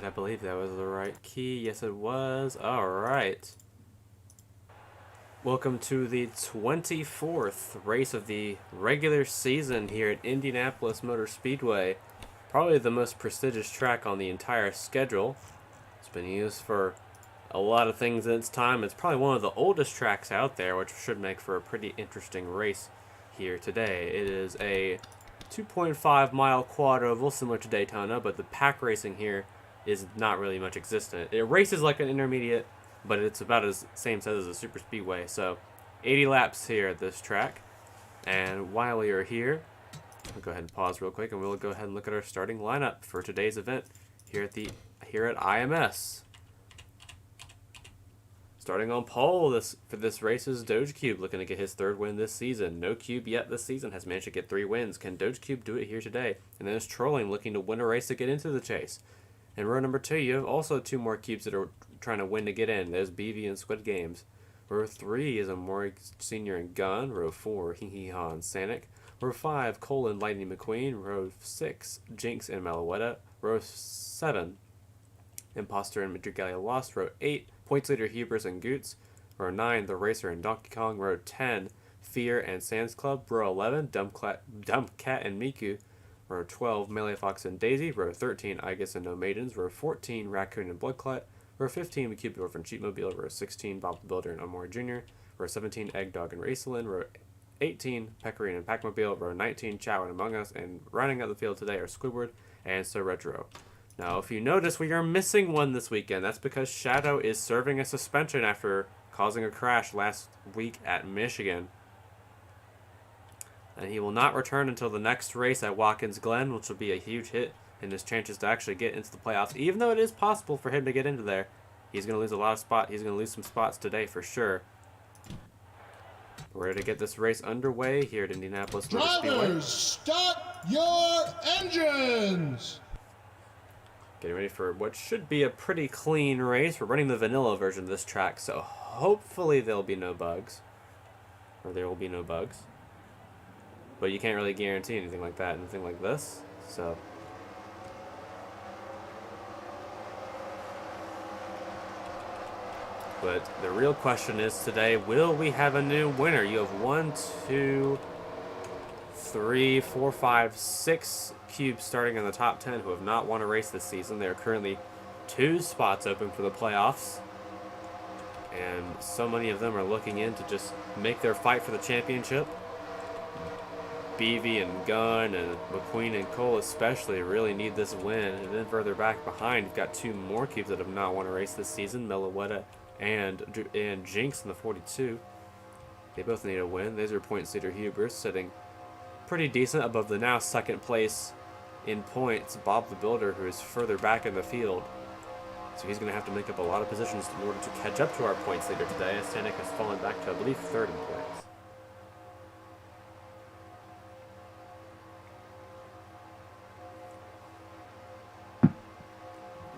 I believe that was the right key. Yes, it was. All right. Welcome to the 24th race of the regular season here at Indianapolis Motor Speedway. Probably the most prestigious track on the entire schedule. It's been used for a lot of things in its time. It's probably one of the oldest tracks out there, which should make for a pretty interesting race here today. It is a 2.5 mile quad oval similar to Daytona, but the pack racing here is not really much existent. It races like an intermediate, but it's about as same size as a super speedway. So 80 laps here at this track. And while we are here, I'll go ahead and pause real quick and we'll go ahead and look at our starting lineup for today's event here at IMS. Starting on pole for this race is Cube, looking to get his third win this season. No Cube yet this season has managed to get 3 wins. Can Cube do it here today? And then it's Trolling, looking to win a race to get into the chase. In row number 2, you have also 2 more Cubes that are trying to win to get in. There's BV and Squid Games. Row 3 is Amori Senior and Gun. Row 4, Hee Hee Ha and Sanic. Row 5, Cole and Lightning McQueen. Row 6, Jinx and Malouetta. Row 7, Imposter and Madrigalia Lost. Row 8, Points Leader Hubers and Goots. Row 9, The Racer and Donkey Kong. Row 10, Fear and Sands Club. Row 11, Dumb Cat and Miku. Row 12, Melee Fox and Daisy. Row 13, Igus and No Maidens. Row 14, Raccoon and Bloodclot. Row 15, Cupid Dwarf and Cheatmobile. Row 16, Bob the Builder and Amore Jr. Row 17, Egg Dog and Racelyn. Row 18, Pecorine and Packmobile. Row 19, Chow and Among Us. And running out the field today are Squidward and So Retro. Now, if you notice, we are missing one this weekend. That's because Shadow is serving a suspension after causing a crash last week at Michigan. And he will not return until the next race at Watkins Glen, which will be a huge hit in his chances to actually get into the playoffs. Even though it is possible for him to get into there, he's going to lose a lot of spots. He's going to lose some spots today for sure. We're ready to get this race underway here at Indianapolis Motor Speedway. Drivers, start your engines! Getting ready for what should be a pretty clean race. We're running the vanilla version of this track, so hopefully there'll be no bugs. Or there will be no bugs. But you can't really guarantee anything like that, anything like this. So but the real question is today, will we have a new winner? You have 1, 2, 3, 4, 5, 6 Cubes starting in the top 10 who have not won a race this season. There are currently 2 spots open for the playoffs. And so many of them are looking in to just make their fight for the championship. BV and Gunn and McQueen and Cole especially really need this win. And then further back behind, you've got 2 more Cubes that have not won a race this season. Melouetta and Jinx in the 42. They both need a win. These are Points Leader Hubers sitting pretty decent above the now second place in points Bob the Builder, who is further back in the field. So he's going to have to make up a lot of positions in order to catch up to our points leader today, as Sanic has fallen back to, I believe, 3rd in points.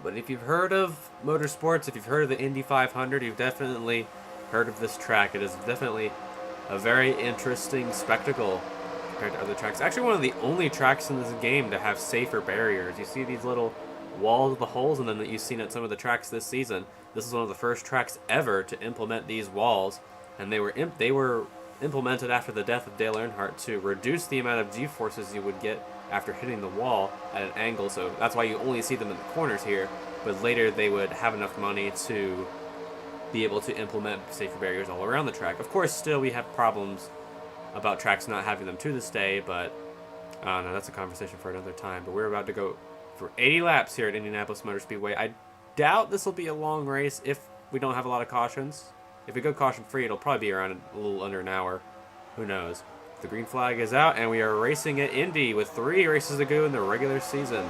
But if you've heard of motorsports, if you've heard of the Indy 500, you've definitely heard of this track. It is definitely a very interesting spectacle compared to other tracks. Actually, one of the only tracks in this game to have safer barriers. You see these little walls with the holes in them that you've seen at some of the tracks this season. This is one of the first tracks ever to implement these walls, and they were implemented after the death of Dale Earnhardt to reduce the amount of G-forces you would get after hitting the wall at an angle. So that's why you only see them in the corners here, but later they would have enough money to be able to implement safer barriers all around the track. Of course, still we have problems about tracks not having them to this day, but I don't know, that's a conversation for another time. But we're about to go for 80 laps here at Indianapolis Motor Speedway. I doubt this will be a long race if we don't have a lot of cautions. If we go caution free, it'll probably be around a little under an hour. Who knows? The green flag is out, and we are racing at Indy with 3 races to go in the regular season.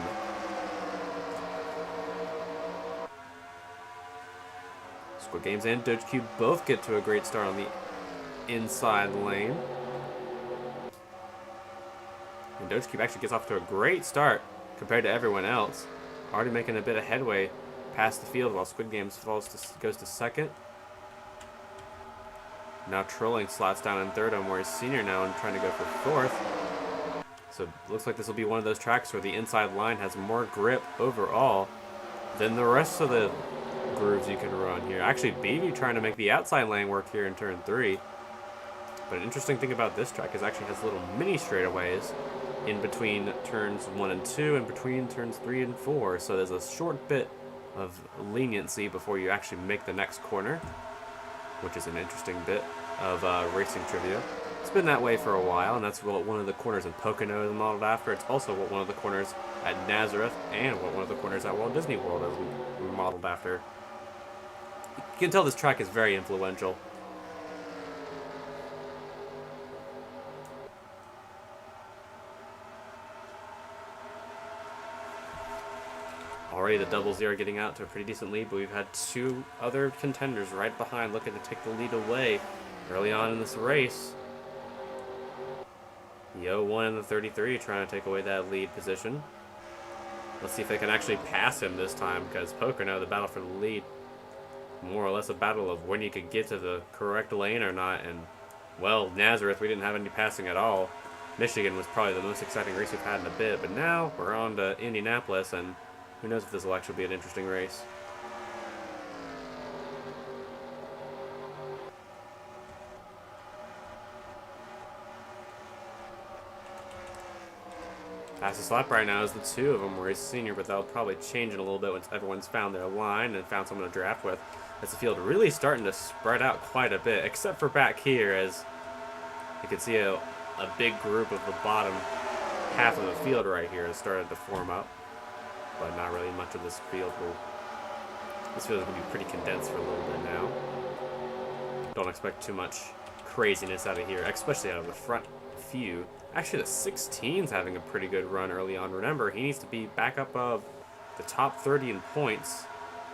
Squid Games and Cube both get to a great start on the inside lane. And Cube actually gets off to a great start compared to everyone else. Already making a bit of headway past the field while Squid Games goes to 2nd. Now Trolling slots down in 3rd. Amore Senior now and trying to go for 4th. So it looks like this will be one of those tracks where the inside line has more grip overall. than the rest of the grooves you can run here. Actually, BB trying to make the outside lane work here in turn 3. But an interesting thing about this track is it actually has little mini straightaways in between turns 1 and 2 and between turns 3 and 4. So there's a short bit of leniency before you actually make the next corner, which is an interesting bit of racing trivia. It's been that way for a while, and that's what one of the corners in Pocono is modeled after. It's also what one of the corners at Nazareth and what one of the corners at Walt Disney World is modeled after. You can tell this track is very influential. Already the 00 getting out to a pretty decent lead, but we've had 2 other contenders right behind looking to take the lead away early on in this race. The 01 and the 33 trying to take away that lead position. Let's see if they can actually pass him this time, because Pocono, the battle for the lead, more or less a battle of when you could get to the correct lane or not. And, well, Nazareth, we didn't have any passing at all. Michigan was probably the most exciting race we've had in a bit, but now we're on to Indianapolis, and who knows if this will actually be an interesting race. Fastest lap right now is the 2 of them, where he's senior, but that'll probably change in a little bit once everyone's found their line and found someone to draft with. As the field really starting to spread out quite a bit, except for back here, as you can see a big group of the bottom half of the field right here has started to form up, but not really much of this field will. This field is going to be pretty condensed for a little bit now. Don't expect too much craziness out of here, especially out of the front few. Actually, the 16's having a pretty good run early on. Remember, he needs to be back up of the top 30 in points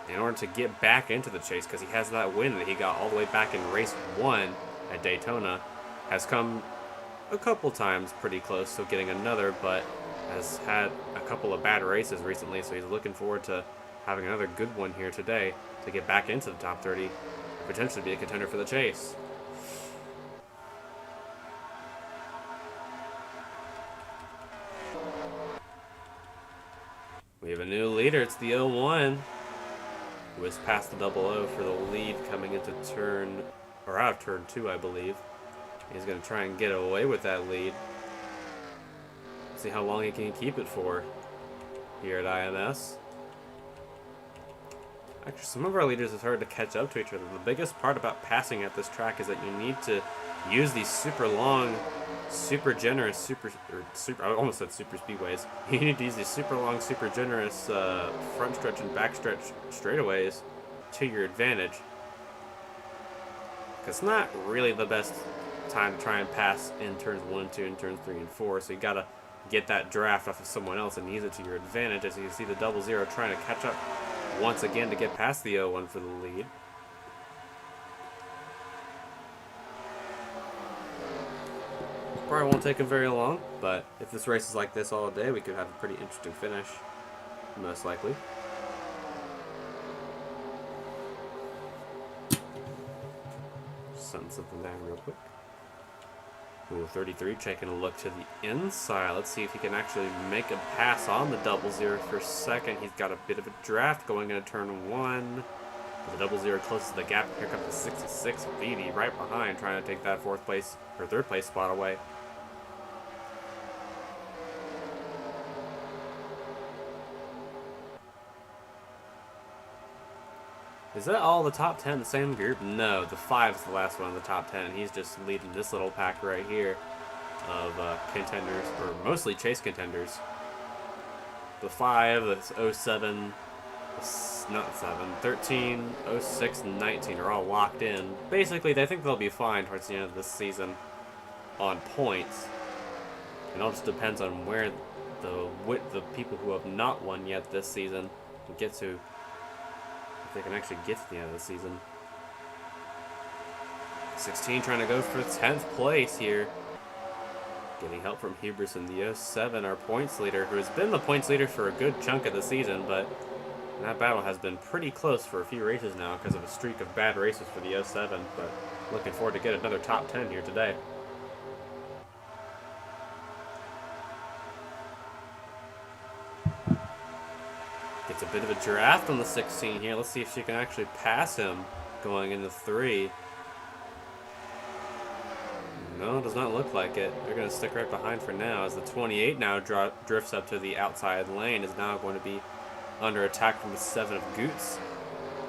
in order to get back into the chase, because he has that win that he got all the way back in race 1 at Daytona. Has come a couple times pretty close to getting another, but has had a couple of bad races recently, so he's looking forward to having another good one here today to get back into the top 30 and potentially be a contender for the chase. We have a new leader. It's the 01, who has passed the 00 for the lead coming into turn, or out of turn 2, I believe. He's going to try and get away with that lead. See how long he can keep it for here at IMS. Actually, some of our leaders have started to catch up to each other. The biggest part about passing at this track is that you need to use these super long, super generous, I almost said super speedways. You need to use these super long, super generous front stretch and back stretch straightaways to your advantage. It's not really the best time to try and pass in turns 1 and 2 and turns 3 and 4, so you gotta get that draft off of someone else and use it to your advantage. As you can see, the 00 trying to catch up once again to get past the 01 for the lead. Probably won't take him very long, but if this race is like this all day, we could have a pretty interesting finish, most likely. Setting something down real quick. Ooh, 33 taking a look to the inside. Let's see if he can actually make a pass on the 00 for second. He's got a bit of a draft going into turn 1. The 00 closes the gap. Here comes the 66 BB right behind, trying to take that 4th place or 3rd place spot away. Is that all the top 10 the same group? No, the 5 is the last one in the top 10. He's just leading this little pack right here of contenders, or mostly chase contenders. The 5, the 07, not 7, 13, 06, and 19 are all locked in. Basically, they think they'll be fine towards the end of this season on points. It all just depends on where the people who have not won yet this season can get to. If they can actually get to the end of the season. 16 trying to go for 10th place here. Getting help from Huberson, the 07, our points leader, who has been the points leader for a good chunk of the season, but that battle has been pretty close for a few races now because of a streak of bad races for the 07, but looking forward to get another top 10 here today. Gets a bit of a draft on the 16 here. Let's see if she can actually pass him going into 3. No, it does not look like it. They're going to stick right behind for now, as the 28 now drifts up to the outside lane, is now going to be under attack from the 7 of Goots.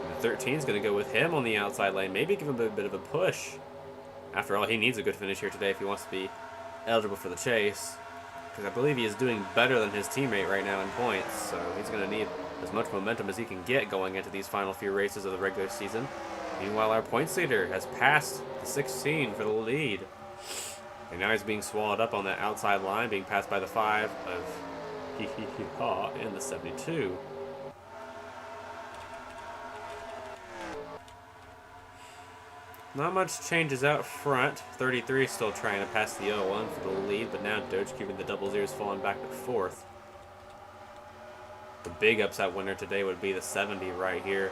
And the 13 is going to go with him on the outside lane, maybe give him a bit of a push. After all, he needs a good finish here today if he wants to be eligible for the chase, because I believe he is doing better than his teammate right now in points, so he's going to need as much momentum as he can get going into these final few races of the regular season. Meanwhile, our points leader has passed the 16 for the lead. And now he's being swallowed up on that outside line, being passed by the 5 of Hee-Hee-Hee-Haw and the 72. Not much changes out front. 33 still trying to pass the 01 for the lead, but now Doge Cube and the 00 is falling back to 4th. The big upset winner today would be the 70 right here.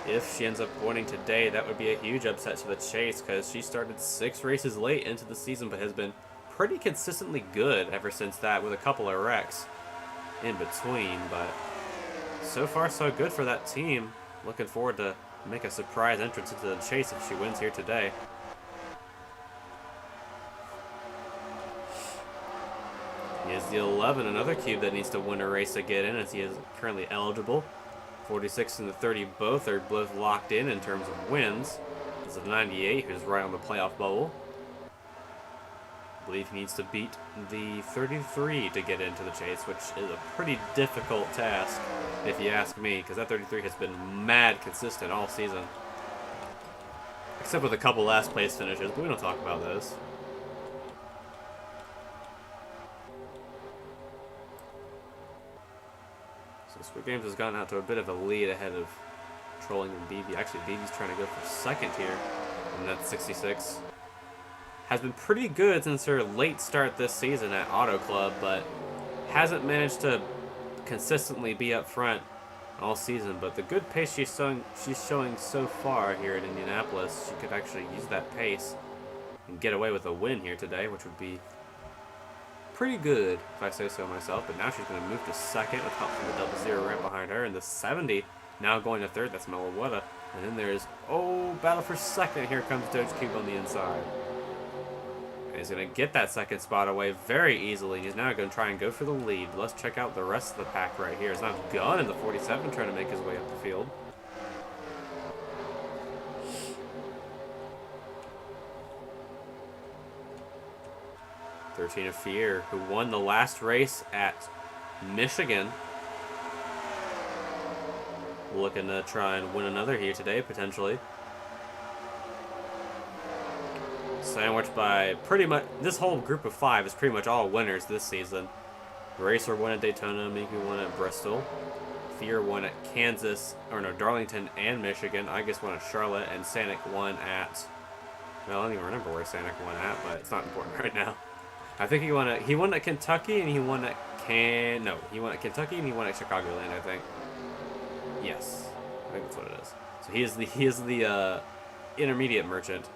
If she ends up winning today, that would be a huge upset to the chase, because she started 6 races late into the season, but has been pretty consistently good ever since that, with a couple of wrecks in between. But so far, so good for that team. Looking forward to make a surprise entrance into the chase if she wins here today. He is the 11, another cube that needs to win a race to get in, as he is currently eligible. 46 and the 30 both are locked in terms of wins. This is the 98, who's right on the playoff bubble. I believe he needs to beat the 33 to get into the chase, which is a pretty difficult task, if you ask me, because that 33 has been mad consistent all season. Except with a couple last place finishes, but we don't talk about those. So Squid Games has gotten out to a bit of a lead ahead of Trolling and BB. Actually, BB's trying to go for second here, and that's 66. Has been pretty good since her late start this season at Auto Club, but hasn't managed to consistently be up front all season. But the good pace she's showing so far here in Indianapolis, she could actually use that pace and get away with a win here today, which would be pretty good, if I say so myself. But now she's going to move to second with help from the 00 right behind her, and the 70 now going to third. That's Melawetta. And then there's, battle for second. Here comes Doge Cube on the inside. And he's going to get that second spot away very easily. He's now going to try and go for the lead. But let's check out the rest of the pack right here. It's now Gunn in the 47 trying to make his way up the field. Thirteen of Fear, who won the last race at Michigan. Looking to try and win another here today, potentially. Sandwiched by pretty much, this whole group of 5 is pretty much all winners this season. Racer won at Daytona, Miku won at Bristol. Fear won at Darlington and Michigan. I guess won at Charlotte, and Sanic won at, well, I don't even remember where Sanic won at, but it's not important right now. I think he won at Kentucky, and he won at he won at Kentucky and he won at Chicagoland, I think. Yes, I think that's what it is. So he is the intermediate merchant.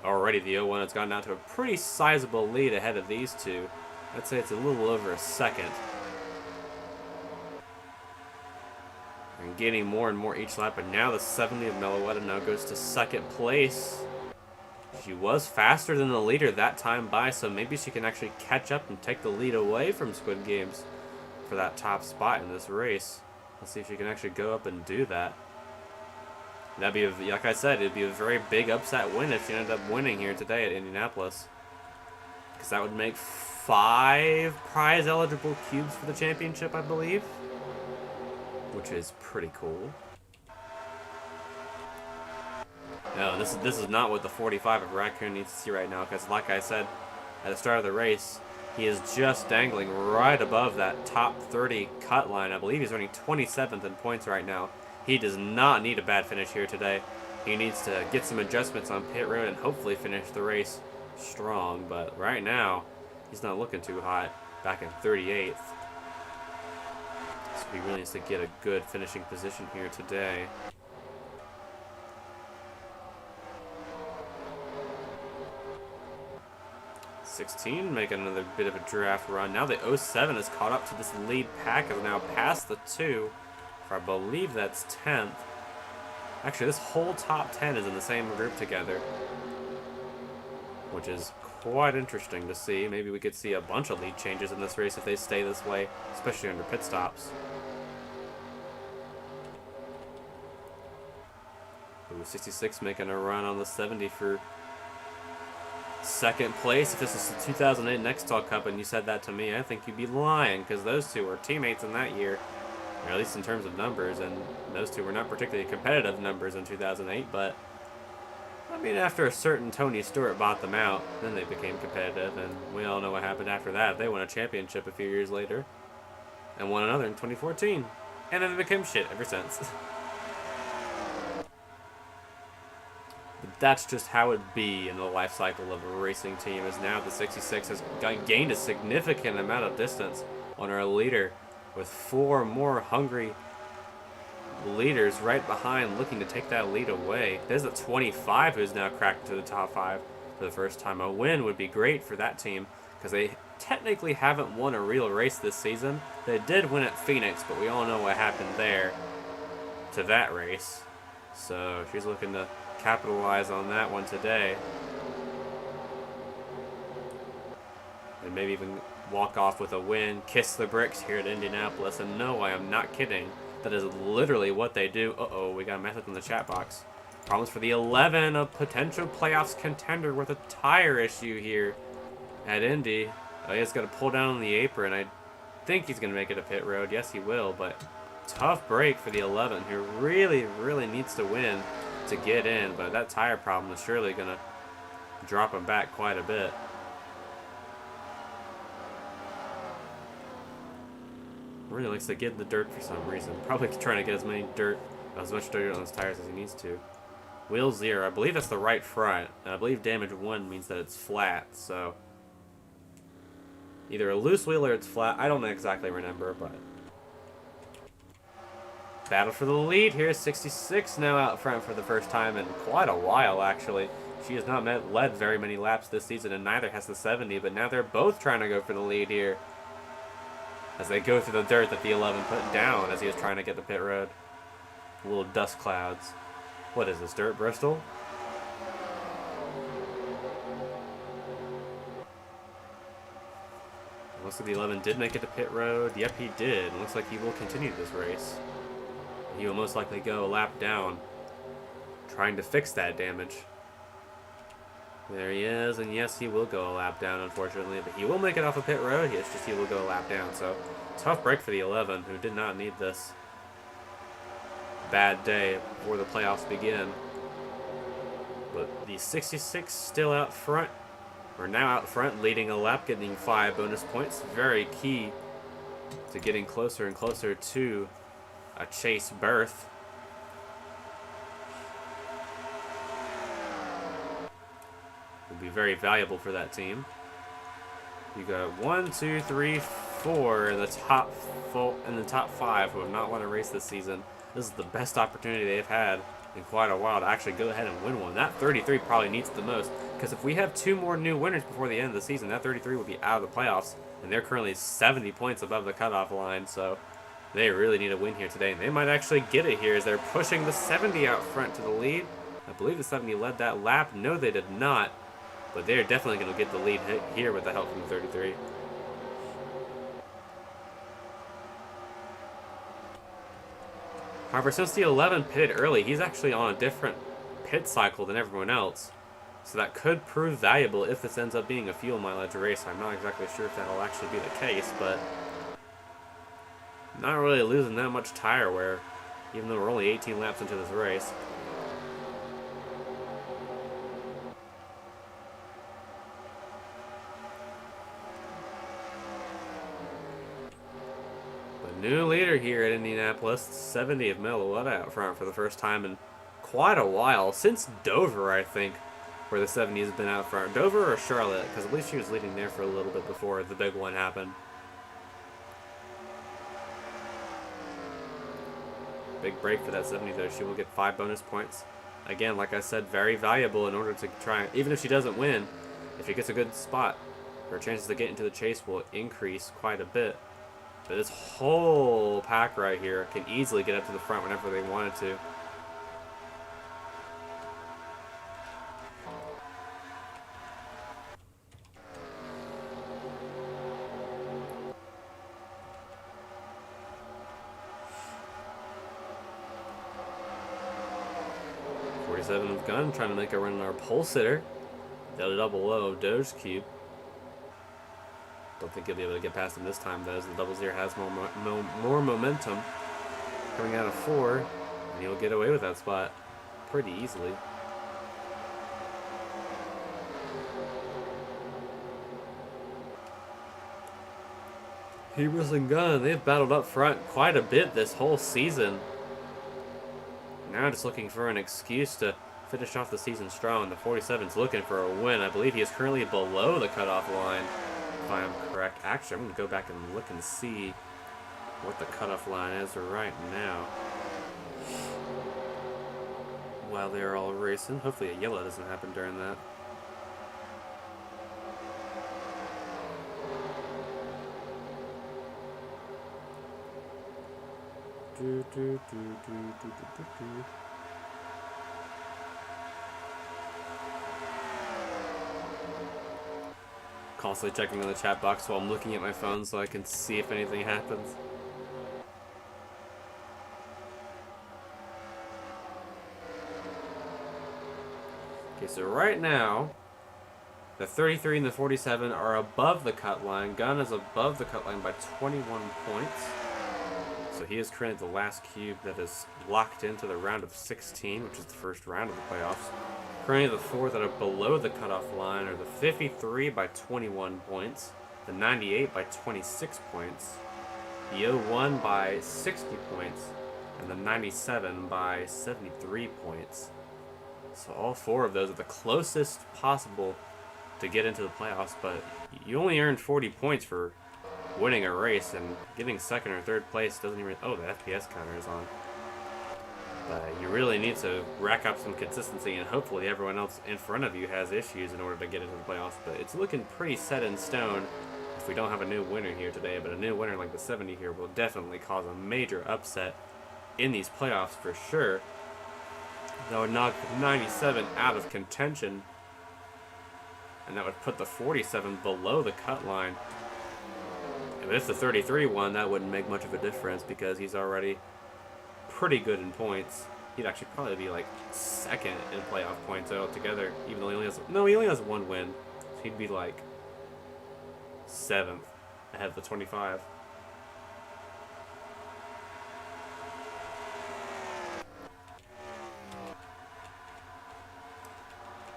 Already the 01 has gotten out to a pretty sizable lead ahead of these two. I'd say it's a little over a second. And gaining more and more each lap, but now the 70 of Melawetta now goes to second place. She was faster than the leader that time by, so maybe she can actually catch up and take the lead away from Squid Games for that top spot in this race. Let's see if she can actually go up and do that. That'd be, like I said, it'd be a very big upset win if she ended up winning here today at Indianapolis. Because that would make 5 prize-eligible cubes for the championship, I believe. Which is pretty cool. No, this is not what the 45 of Raccoon needs to see right now, because like I said at the start of the race, he is just dangling right above that top 30 cut line. I believe he's running 27th in points right now. He does not need a bad finish here today. He needs to get some adjustments on pit road and hopefully finish the race strong, but right now, he's not looking too hot, back in 38th. So he really needs to get a good finishing position here today. 16 making another bit of a draft run. Now the 07 is caught up to this lead pack, is now past the 2 for I believe that's 10th. Actually, this whole top 10 is in the same group together, which is quite interesting to see. Maybe we could see a bunch of lead changes in this race if they stay this way, especially under pit stops. Ooh, 66 making a run on the 70 for second place. If this is the 2008 Nextel Cup and you said that to me, I think you'd be lying, because those two were teammates in that year, or at least in terms of numbers, and those two were not particularly competitive numbers in 2008, but I mean, after a certain Tony Stewart bought them out, then they became competitive, and we all know what happened after that. They won a championship a few years later, and won another in 2014, and then they became shit ever since. But that's just how it be in the life cycle of a racing team, as now the 66 has gained a significant amount of distance on our leader, with 4 more hungry leaders right behind looking to take that lead away. There's a 25 who's now cracked into the top 5 for the first time. A win would be great for that team, because they technically haven't won a real race this season. They did win at Phoenix, but we all know what happened there to that race. So she's looking to capitalize on that one today, and maybe even walk off with a win, kiss the bricks here at Indianapolis. And no, I am not kidding. That is literally what they do. Uh-oh, we got a message in the chat box. Problems for the 11, a potential playoffs contender with a tire issue here at Indy. Oh, he's got to pull down on the apron. I think he's going to make it a pit road. Yes, he will, but tough break for the 11, who really, really needs to win to get in. But that tire problem is surely going to drop him back quite a bit. Really likes to get in the dirt for some reason. Probably trying to get as much dirt on those tires as he needs to. Wheel 0. I believe that's the right front. And I believe damage 1 means that it's flat. So either a loose wheel or it's flat. I don't exactly remember, but battle for the lead here. 66 now out front for the first time in quite a while, actually. She has not led very many laps this season, and neither has the 70. But now they're both trying to go for the lead here, as they go through the dirt that the 11 put down as he was trying to get the pit road. Little dust clouds. What is this, dirt, Bristol? Looks like the 11 did make it to pit road. Yep, he did. Looks like he will continue this race. He will most likely go a lap down, trying to fix that damage. There he is, and yes, he will go a lap down, unfortunately, but he will make it off a pit road. It's just he will go a lap down, so tough break for the 11, who did not need this bad day before the playoffs begin. But the 66 still out front, or now out front, leading a lap, getting 5 bonus points. Very key to getting closer and closer to a chase berth. Will be very valuable for that team. You got 1, 2, 3, 4 in the top 5 who have not won a race this season. This is the best opportunity they've had in quite a while to actually go ahead and win one. That 33 probably needs it the most, because if we have 2 more new winners before the end of the season, that 33 will be out of the playoffs, and they're currently 70 points above the cutoff line. So they really need a win here today, and they might actually get it here as they're pushing the 70 out front to the lead. I believe the 70 led that lap. No, they did not. But they're definitely going to get the lead here with the help from the 33. However, since the 11 pitted early, he's actually on a different pit cycle than everyone else. So that could prove valuable if this ends up being a fuel mileage race. I'm not exactly sure if that'll actually be the case, but not really losing that much tire wear, even though we're only 18 laps into this race. New leader here at Indianapolis, 70 of Melowetta out front for the first time in quite a while. Since Dover, I think, where the 70 has been out front. Dover or Charlotte, because I believe she was leading there for a little bit before the big one happened. Big break for that 70, though. She will get 5 bonus points. Again, like I said, very valuable in order to try, even if she doesn't win, if she gets a good spot, Her chances to get into the chase will increase quite a bit. But this whole pack right here can easily get up to the front whenever they wanted to. Of Gun trying to make a run on our pole sitter. The double low Doge Cube. Don't think he'll be able to get past him this time though, as the double zero has more momentum. Coming out of 4, and he'll get away with that spot pretty easily. Hebrews and Gun, they've battled up front quite a bit this whole season. Now just looking for an excuse to finish off the season strong. The 47's looking for a win. I believe he is currently below the cutoff line, if I am correct. Actually, I'm going to go back and look and see what the cutoff line is right now. While they're all racing. Hopefully a yellow doesn't happen during that. Constantly checking in the chat box while I'm looking at my phone so I can see if anything happens. Okay, so right now, the 33 and the 47 are above the cut line. Gunn is above the cut line by 21 points. So he is currently the last cube that is locked into the round of 16, which is the first round of the playoffs. Currently the 4 that are below the cutoff line are the 53 by 21 points, the 98 by 26 points, the 01 by 60 points, and the 97 by 73 points. So all 4 of those are the closest possible to get into the playoffs, but you only earned 40 points for winning a race, and getting second or third place doesn't even... Oh, the FPS counter is on. But you really need to rack up some consistency, and hopefully everyone else in front of you has issues in order to get into the playoffs. But it's looking pretty set in stone if we don't have a new winner here today. But a new winner like the 70 here will definitely cause a major upset in these playoffs for sure. That would knock 97 out of contention, and that would put the 47 below the cut line. But if the 33 won, that wouldn't make much of a difference because he's already pretty good in points. He'd actually probably be like second in playoff points altogether, even though he only has... No, he only has 1 win. So he'd be like 7th ahead of the 25.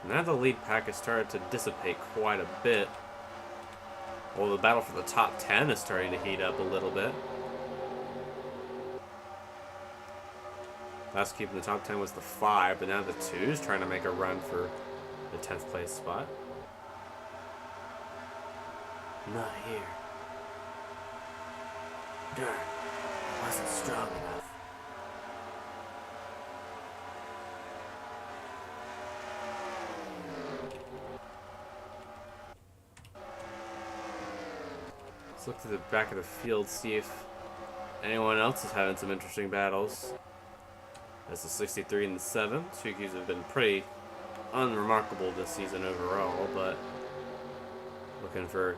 Now the lead pack has started to dissipate quite a bit. Well, the battle for the top 10 is starting to heat up a little bit. Last cube in the top 10 was the 5, but now the 2 is trying to make a run for the 10th place spot. Not here. Darn, I wasn't strong enough. Let's look to the back of the field, see if anyone else is having some interesting battles. That's the 63 and the 7. Two cubes have been pretty unremarkable this season overall, but looking for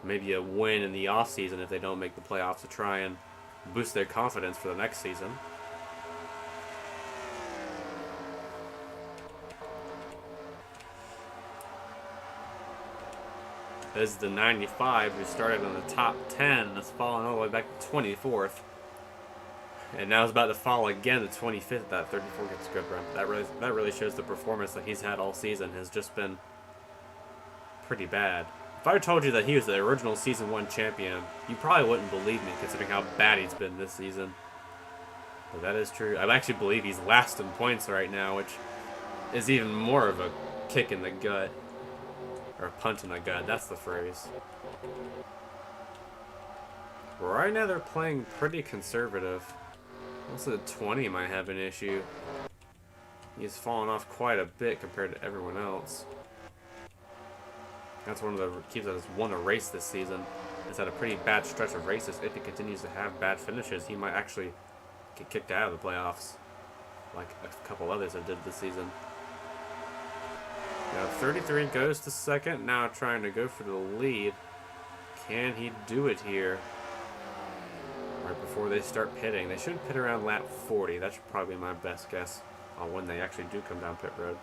maybe a win in the off-season if they don't make the playoffs to try and boost their confidence for the next season. This is the 95 who started on the top 10. That's fallen all the way back to 24th. And now it's about to fall again to 25th. That 34 gets a good run. That really shows the performance that he's had all season has just been pretty bad. If I told you that he was the original Season 1 champion, you probably wouldn't believe me considering how bad he's been this season. But that is true. I actually believe he's last in points right now, which is even more of a kick in the gut. Or a punch in the gut, that's the phrase. Right now they're playing pretty conservative. Also the 20 might have an issue. He's fallen off quite a bit compared to everyone else. That's one of the cubes that has won a race this season. He's had a pretty bad stretch of races. If he continues to have bad finishes, he might actually get kicked out of the playoffs, like a couple others have did this season. Now 33 goes to second, now trying to go for the lead. Can he do it here? Right before they start pitting. They should pit around lap 40. That should probably be my best guess on when they actually do come down pit road.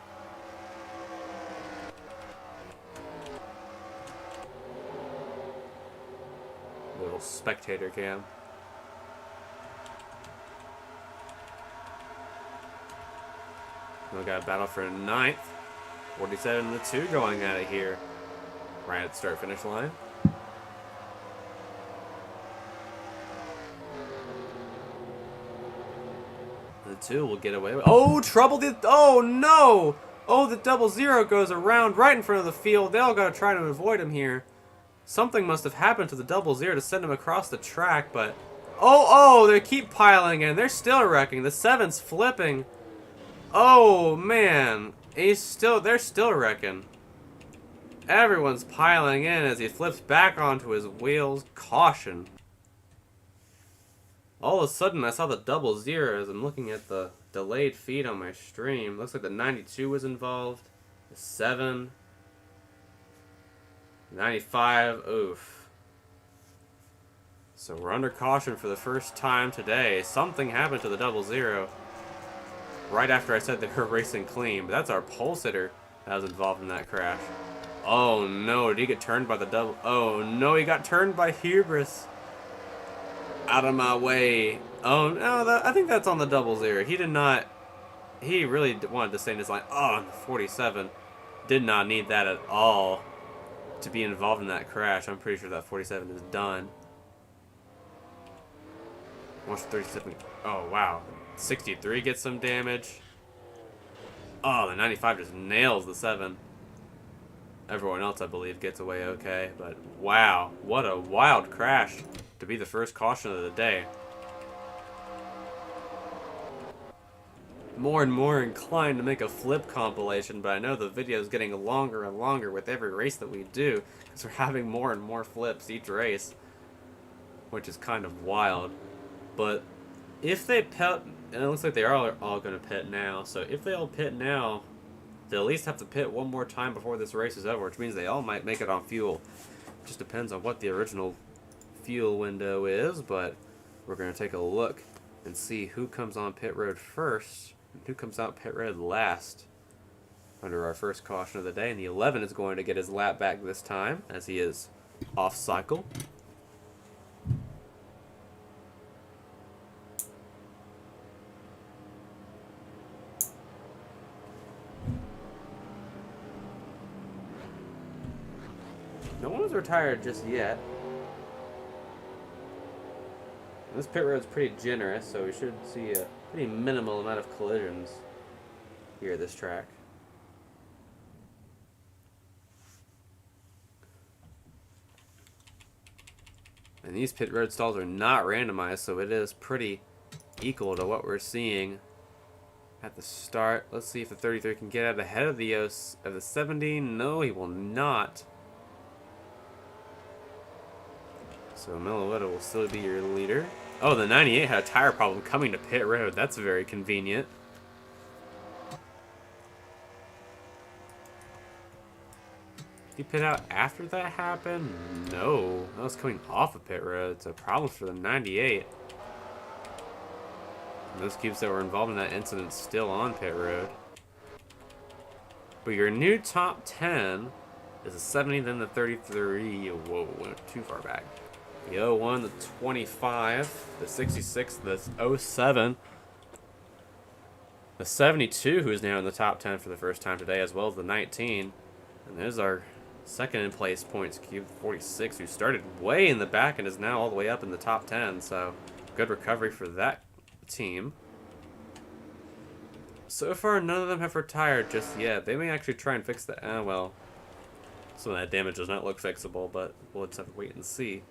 Little spectator cam. We got a battle for ninth. 47 to 2 going at it here. Right at the start finish line. The 2 will get away with. Oh, trouble! Oh no! Oh, the 00 goes around right in front of the field. They all gotta try to avoid him here. Something must have happened to the 00 to send him across the track, but oh, they keep piling in. They're still wrecking. The 7's flipping. Oh man, they're still wrecking. Everyone's piling in as he flips back onto his wheels. Caution. All of a sudden, I saw the 00 as I'm looking at the delayed feed on my stream. Looks like the 92 was involved. The 7. 95, oof. So we're under caution for the first time today. Something happened to the 00. Right after I said they were racing clean, but that's our pole sitter that was involved in that crash. Oh no, did he get turned by the double? Oh no, he got turned by Hubris. Out of my way. Oh no, I think that's on the 00. He did not, he really wanted to stay in his line. Oh, 47. Did not need that at all to be involved in that crash. I'm pretty sure that 47 is done. Watch 37. Oh wow. 63 gets some damage. Oh, the 95 just nails the 7. Everyone else, I believe, gets away okay. But wow, what a wild crash to be the first caution of the day. More and more inclined to make a flip compilation, but I know the video is getting longer and longer with every race that we do, because we're having more and more flips each race, which is kind of wild. But if they pit, and it looks like they are all going to pit now, so if they all pit now, they'll at least have to pit one more time before this race is over, which means they all might make it on fuel. It just depends on what the original fuel window is, but we're going to take a look and see who comes on pit road first and who comes out pit road last under our first caution of the day. And the 11 is going to get his lap back this time, as he is off cycle. No one's retired just yet. This pit road's pretty generous, so we should see a pretty minimal amount of collisions here at this track. And these pit road stalls are not randomized, so it is pretty equal to what we're seeing at the start. Let's see if the 33 can get out ahead of the 70. No, he will not. So Milliwetta will still be your leader. Oh, the 98 had a tire problem coming to pit road. That's very convenient. Did he pit out after that happened? No. That was coming off of pit road. So problems for the 98. And those cubes that were involved in that incident still on pit road. But your new top 10 is the 70, then the 33. Whoa, went too far back. The 01, the 25, the 66, the 07, the 72, who is now in the top 10 for the first time today, as well as the 19. And there's our second in place points cube, 46, who started way in the back and is now all the way up in the top 10. So good recovery for that team. So far, none of them have retired just yet. They may actually try and fix that. Well, some of that damage does not look fixable, but we'll just have to wait and see.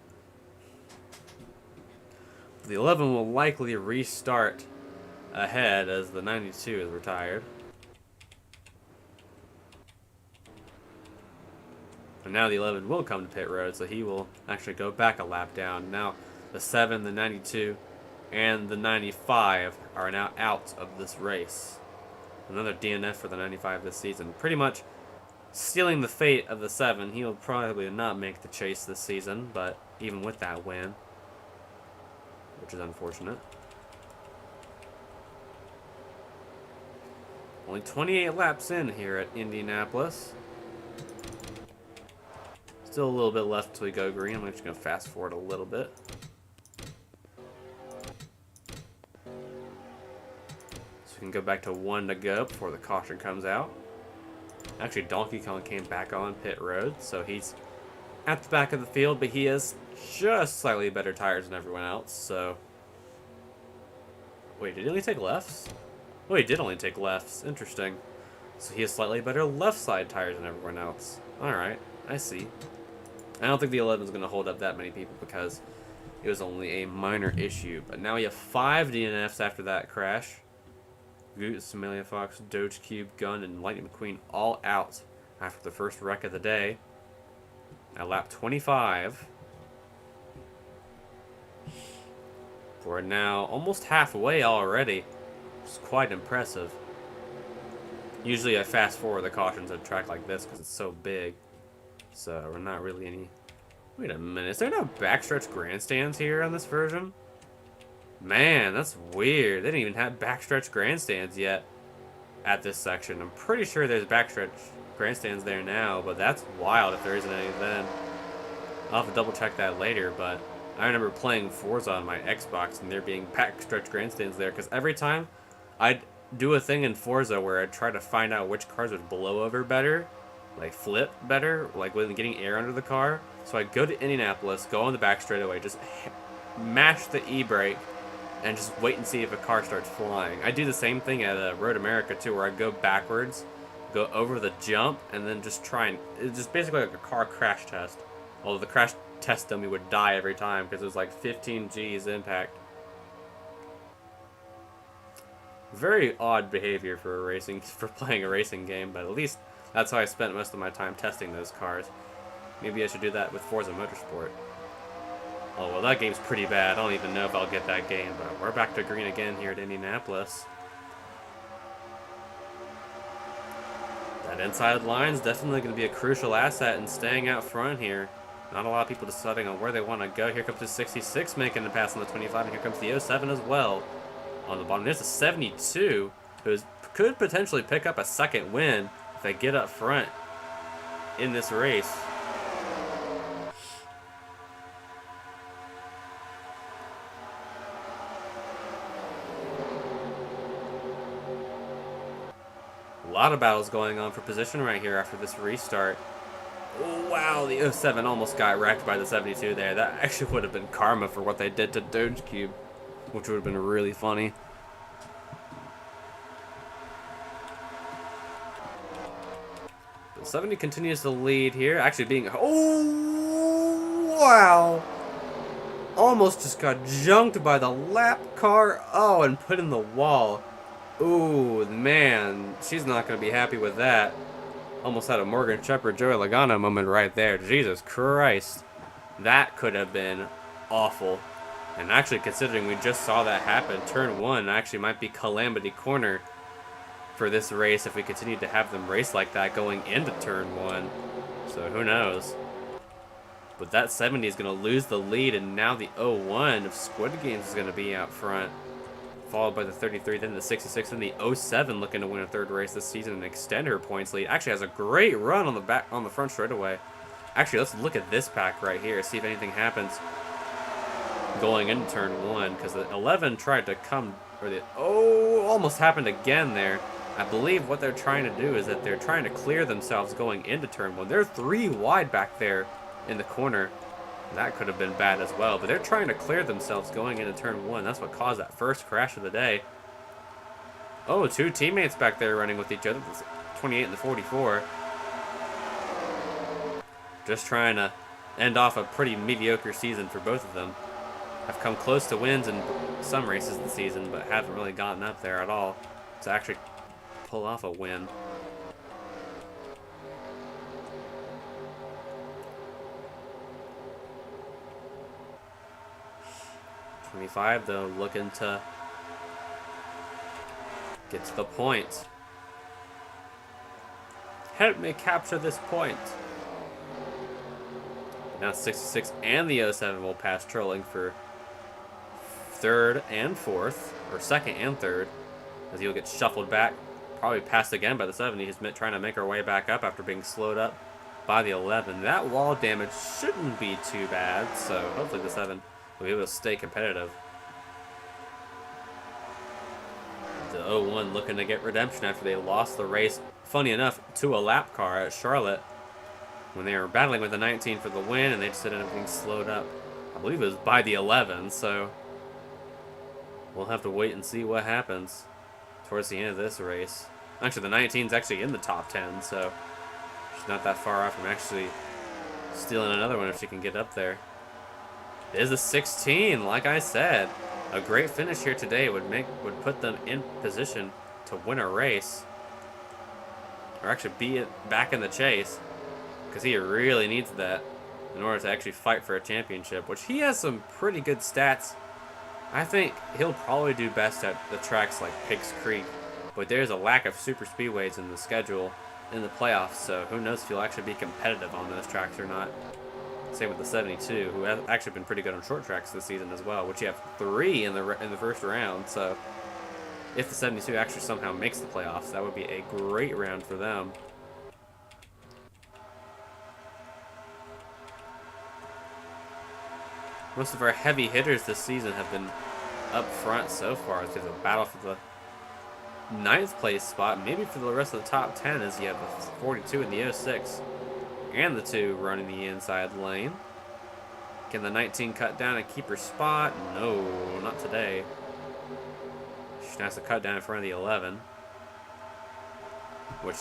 The 11 will likely restart ahead as the 92 is retired. And now the 11 will come to pit road, so he will actually go back a lap down. Now the 7, the 92, and the 95 are now out of this race. Another DNF for the 95 this season. Pretty much stealing the fate of the 7. He'll probably not make the chase this season, but even with that win, which is unfortunate. Only 28 laps in here at Indianapolis. Still a little bit left until we go green. I'm just going to fast forward a little bit. So we can go back to 1 to go before the caution comes out. Actually, Donkey Kong came back on pit road, so he's at the back of the field, but he has just slightly better tires than everyone else, so... Wait, did he only take lefts? Oh, he did only take lefts. Interesting. So he has slightly better left side tires than everyone else. Alright, I see. I don't think the 11 is going to hold up that many people because it was only a minor issue. But now we have 5 DNFs after that crash. Goot, Somalia Fox, Doge Cube, Gun, and Lightning McQueen all out after the first wreck of the day. At lap 25. We're now almost halfway already. It's quite impressive. Usually I fast forward the cautions at a track like this because it's so big. So we're not really any... Wait a minute, is there no backstretch grandstands here on this version? Man, that's weird. They didn't even have backstretch grandstands yet at this section. I'm pretty sure there's backstretch grandstands there now, but that's wild if there isn't any then. I'll have to double check that later, but I remember playing Forza on my Xbox and there being backstretch grandstands there because every time I'd do a thing in Forza where I'd try to find out which cars would blow over better, like flip better, like with getting air under the car. So I'd go to Indianapolis, go on the back straightaway, just mash the e-brake, and just wait and see if a car starts flying. I do the same thing at Road America too, where I go backwards, go over the jump, and then just try and... It's just basically like a car crash test. Although the crash test dummy would die every time because it was like 15 G's impact. Very odd behavior for playing a racing game, but at least that's how I spent most of my time testing those cars. Maybe I should do that with Forza Motorsport. Oh, well, that game's pretty bad. I don't even know if I'll get that game, but we're back to green again here at Indianapolis. That inside line's definitely going to be a crucial asset in staying out front here. Not a lot of people deciding on where they want to go. Here comes the 66 making the pass on the 25, and here comes the 07 as well. On the bottom, there's a 72 who could potentially pick up a second win if they get up front in this race. A lot of battles going on for position right here after this restart. Oh, wow, the 07 almost got wrecked by the 72 there. That actually would have been karma for what they did to Doge Cube, which would have been really funny. The 70 continues to lead here, actually being... Oh, wow! Almost just got junked by the lap car. Oh, and put in the wall. Ooh, man, she's not going to be happy with that. Almost had a Morgan Shepherd, Joey Logano moment right there. Jesus Christ. That could have been awful. And actually, considering we just saw that happen, turn 1 actually might be calamity corner for this race if we continue to have them race like that going into turn 1. So who knows. But that 70 is going to lose the lead, and now the 01 of Squid Games is going to be out front. Followed by the 33, then the 66, then the 07 looking to win a third race this season and extend her points lead. Actually has a great run on the front straightaway. Actually, let's look at this pack right here, see if anything happens going into turn 1, because the 11 tried to come, or the almost happened again there. I believe what they're trying to do is that they're trying to clear themselves going into turn 1. They're 3 wide back there in the corner. That could have been bad as well, but they're trying to clear themselves going into turn 1. That's what caused that first crash of the day. Oh, 2 teammates back there running with each other, the 28 and the 44. Just trying to end off a pretty mediocre season for both of them. Have come close to wins in some races this season, but haven't really gotten up there at all to actually pull off a win. 25 though, looking to get to the point. Help me capture this point. Now 66 and the 07 will pass trolling for third and fourth, or second and third, as he'll get shuffled back, probably passed again by the 70. He's trying to make our way back up after being slowed up by the 11. That wall damage shouldn't be too bad, so hopefully the 7 will be able to stay competitive. The 01 looking to get redemption after they lost the race, funny enough, to a lap car at Charlotte when they were battling with the 19 for the win, and they just ended up being slowed up. I believe it was by the 11, so we'll have to wait and see what happens towards the end of this race. Actually, the 19's actually in the top 10, so she's not that far off from actually stealing another one if she can get up there. It is a 16, like I said. A great finish here today would put them in position to win a race, or actually be back in the chase, because he really needs that in order to actually fight for a championship, which he has some pretty good stats. I think he'll probably do best at the tracks like Pigs Creek, but there's a lack of super speedways in the schedule in the playoffs, so who knows if he'll actually be competitive on those tracks or not. Same with the 72, who has actually been pretty good on short tracks this season as well, which you have 3 in the first round. So if the 72 actually somehow makes the playoffs, that would be a great round for them. Most of our heavy hitters this season have been up front so far. It's a battle for the 9th place spot, maybe for the rest of the top 10, as you have the 42 and the 06. And the 2 running the inside lane. Can the 19 cut down and keep her spot? No, not today. She has to cut down in front of the 11, which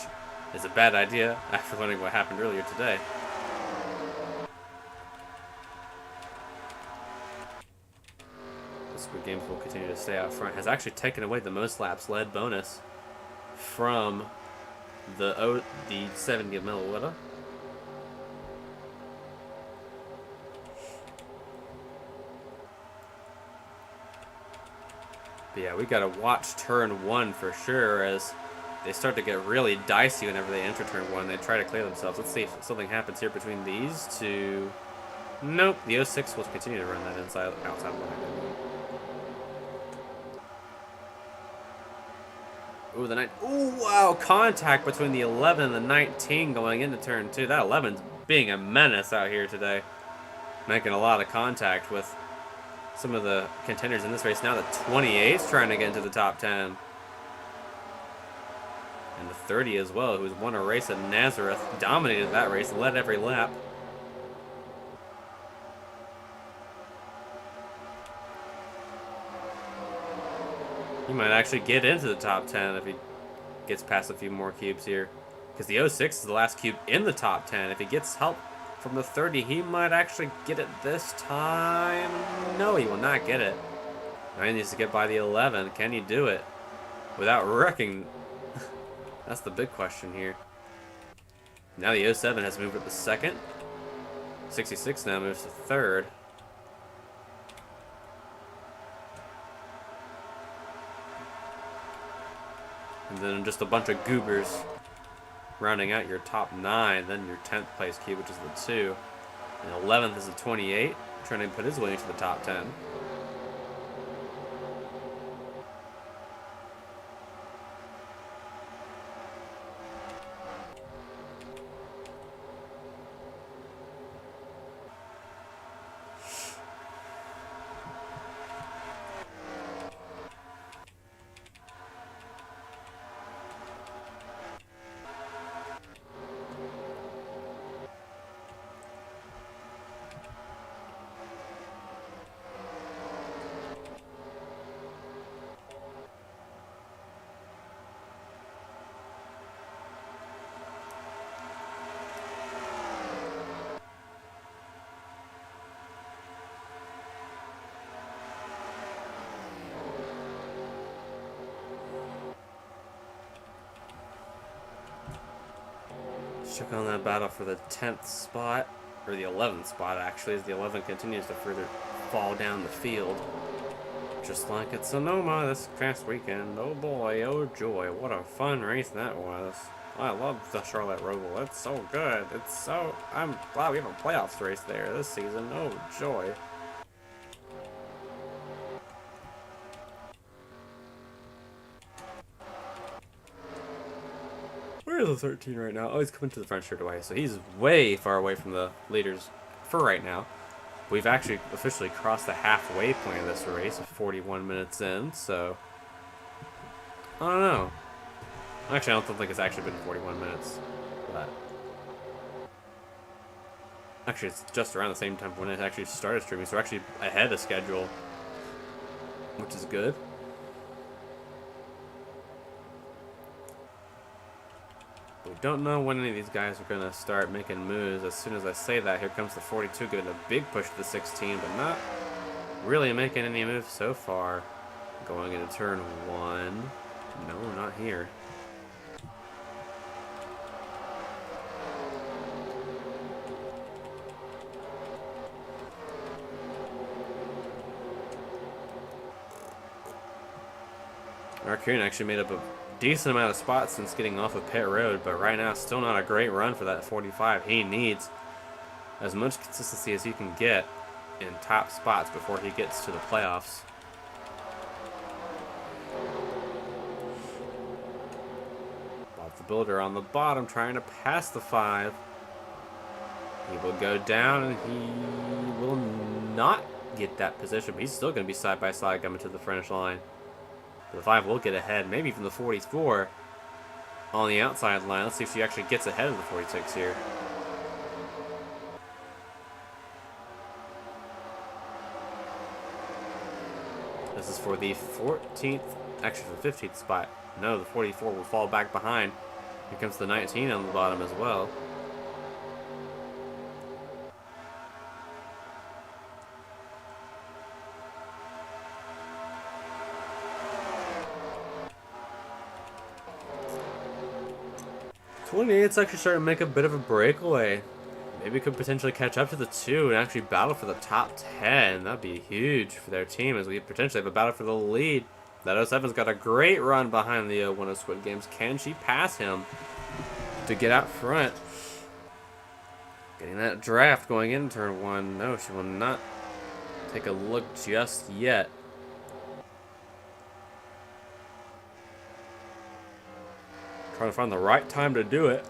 is a bad idea after learning what happened earlier today. The Squid Games will continue to stay out front. Has actually taken away the most laps led bonus from the 70 milliliter. But yeah, we gotta watch turn 1 for sure, as they start to get really dicey whenever they enter turn 1. They try to clear themselves. Let's see if something happens here between these two. Nope, the 06 will continue to run that outside line. Ooh, the 9. Ooh, wow, contact between the 11 and the 19 going into turn 2. That 11's being a menace out here today, making a lot of contact with some of the contenders in this race. Now the 28's trying to get into the top 10. And the 30 as well, who's won a race at Nazareth, dominated that race, led every lap. He might actually get into the top 10 if he gets past a few more cubes here, because the 06 is the last cube in the top 10. If he gets help from the 30, he might actually get it this time. No, he will not get it. Now he needs to get by the 11. Can he do it without wrecking? That's the big question here. Now the 07 has moved up to second. 66 now moves to third. And then just a bunch of goobers rounding out your top 9, then your 10th place cube, which is the 2. And 11th is the 28, trying to put his way into the top 10. Check on that battle for the 10th spot, or the 11th spot actually, as the 11 continues to further fall down the field. Just like at Sonoma this past weekend. Oh boy, oh joy, what a fun race that was. I love the Charlotte Roval. It's so good. I'm glad we have a playoffs race there this season. Oh joy. Where is the 13 right now? Oh, he's coming to the front straightaway, so he's way far away from the leaders for right now. We've actually officially crossed the halfway point of this race, 41 minutes in, so I don't know. Actually, I don't think it's actually been 41 minutes, but actually it's just around the same time when it actually started streaming, so we're actually ahead of schedule, which is good. We don't know when any of these guys are going to start making moves. As soon as I say that, here comes the 42 giving a big push to the 16, but not really making any moves so far. Going into turn 1. No, not here. Raccoon actually made up a decent amount of spots since getting off of pit road, but right now still not a great run for that 45. He needs as much consistency as he can get in top spots before he gets to the playoffs. Bob the Builder on the bottom trying to pass the 5. He will go down and he will not get that position, but he's still going to be side by side coming to the finish line. The 5 will get ahead, maybe even the 44 on the outside line. Let's see if she actually gets ahead of the 46 here. This is for the 14th, actually for the 15th spot. No, the 44 will fall back behind. Here comes the 19 on the bottom as well. It's actually starting to make a bit of a breakaway. Maybe could potentially catch up to the 2 and actually battle for the top 10. That'd be huge for their team as we potentially have a battle for the lead. That 07's got a great run behind the one of Squid Games. Can she pass him to get out front? Getting that draft going in turn 1. No, she will not take a look just yet. Trying to find the right time to do it.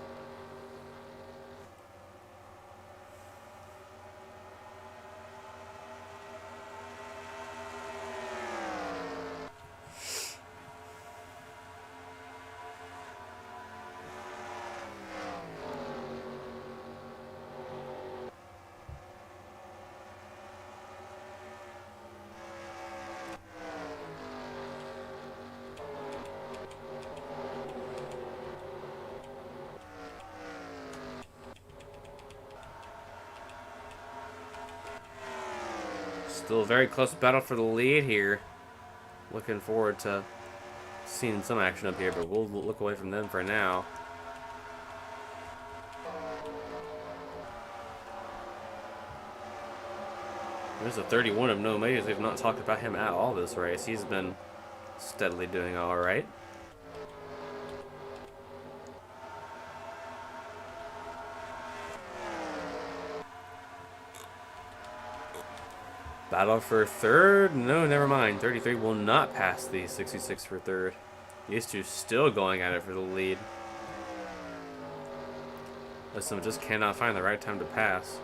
Still a very close battle for the lead here. Looking forward to seeing some action up here, but we'll look away from them for now. There's a 31 of No Majors. We've not talked about him at all this race. He's been steadily doing all right. Battle for third? No, never mind. 33 will not pass the 66 for third. These two still going at it for the lead. This one just cannot find the right time to pass.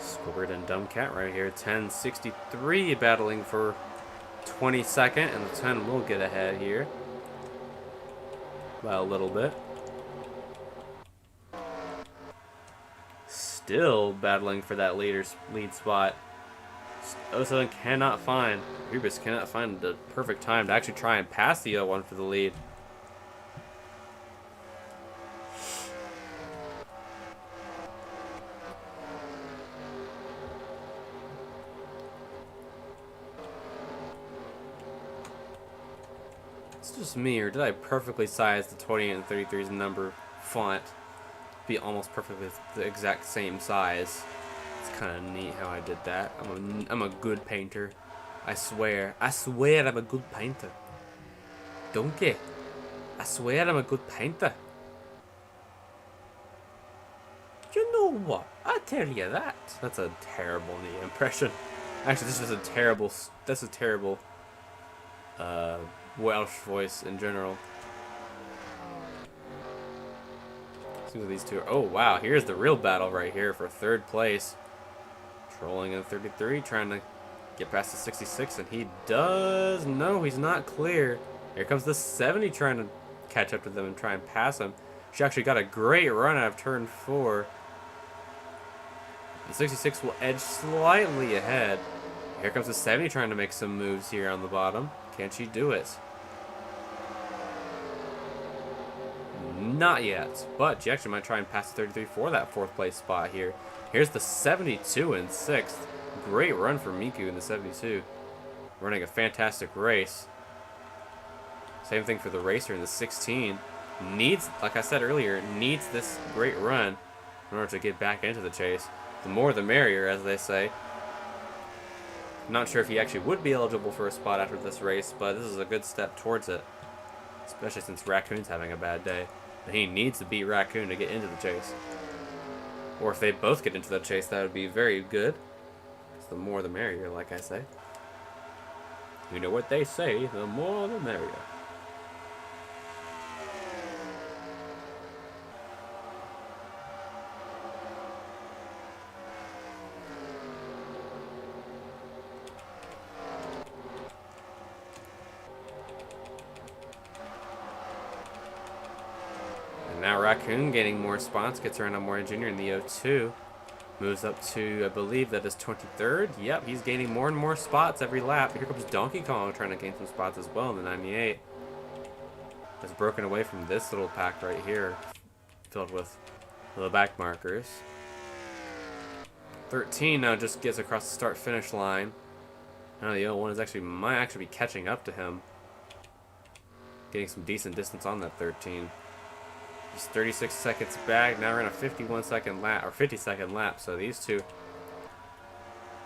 Squidward and Dumb Cat right here. 1063 battling for 22nd, and the 10 will get ahead here by a little bit. Still battling for that lead spot. 07 cannot find, Rebus cannot find the perfect time to actually try and pass the 01 for the lead. It's just me, or did I perfectly size the 28 and 33's number font be almost perfectly the exact same size? It's kind of neat how I did that. I'm a good painter. I swear I'm a good painter. Donkey. I swear I'm a good painter. You know what? I tell you that. That's a terrible knee impression. Actually, this is a terrible. That's a terrible Welsh voice in general. See what these two are. Oh wow, here's the real battle right here for third place. Trolling in 33, trying to get past the 66, and he does. No, he's not clear. Here comes the 70 trying to catch up to them and try and pass him. She actually got a great run out of turn 4. The 66 will edge slightly ahead. Here comes the 70 trying to make some moves here on the bottom. Can she do it? Not yet, but she actually might try and pass the 33 for that 4th place spot here. Here's the 72 in 6th. Great run for Miku in the 72. Running a fantastic race. Same thing for the racer in the 16. Needs, like I said earlier, needs this great run in order to get back into the chase. The more the merrier, as they say. Not sure if he actually would be eligible for a spot after this race, but this is a good step towards it. Especially since Raccoon's having a bad day. And he needs to beat Raccoon to get into the chase. Or if they both get into the chase, that would be very good. The more the merrier, like I say. You know what they say, the more the merrier. And now Raccoon gaining more spots, gets around on more Junior in the 02. Moves up to, I believe that is 23rd. Yep, he's gaining more and more spots every lap. Here comes Donkey Kong trying to gain some spots as well in the 98. Has broken away from this little pack right here, filled with the back markers. 13 now just gets across the start-finish line. Now the 01 is might actually be catching up to him. Getting some decent distance on that 13. He's 36 seconds back. Now we're in a 51-second lap, or 50-second lap. So these two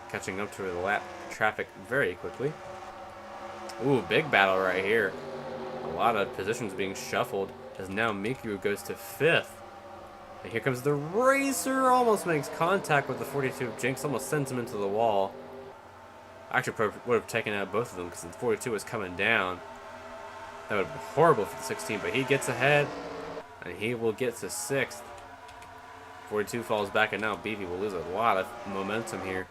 catching up to the lap traffic very quickly. Ooh, big battle right here. A lot of positions being shuffled as now Miku goes to 5th. And here comes the racer. Almost makes contact with the 42 of Jinx. Almost sends him into the wall. Actually, would have taken out both of them because the 42 was coming down. That would have been horrible for the 16, but he gets ahead. And he will get to 6th. 42 falls back, and now Beefy will lose a lot of momentum here.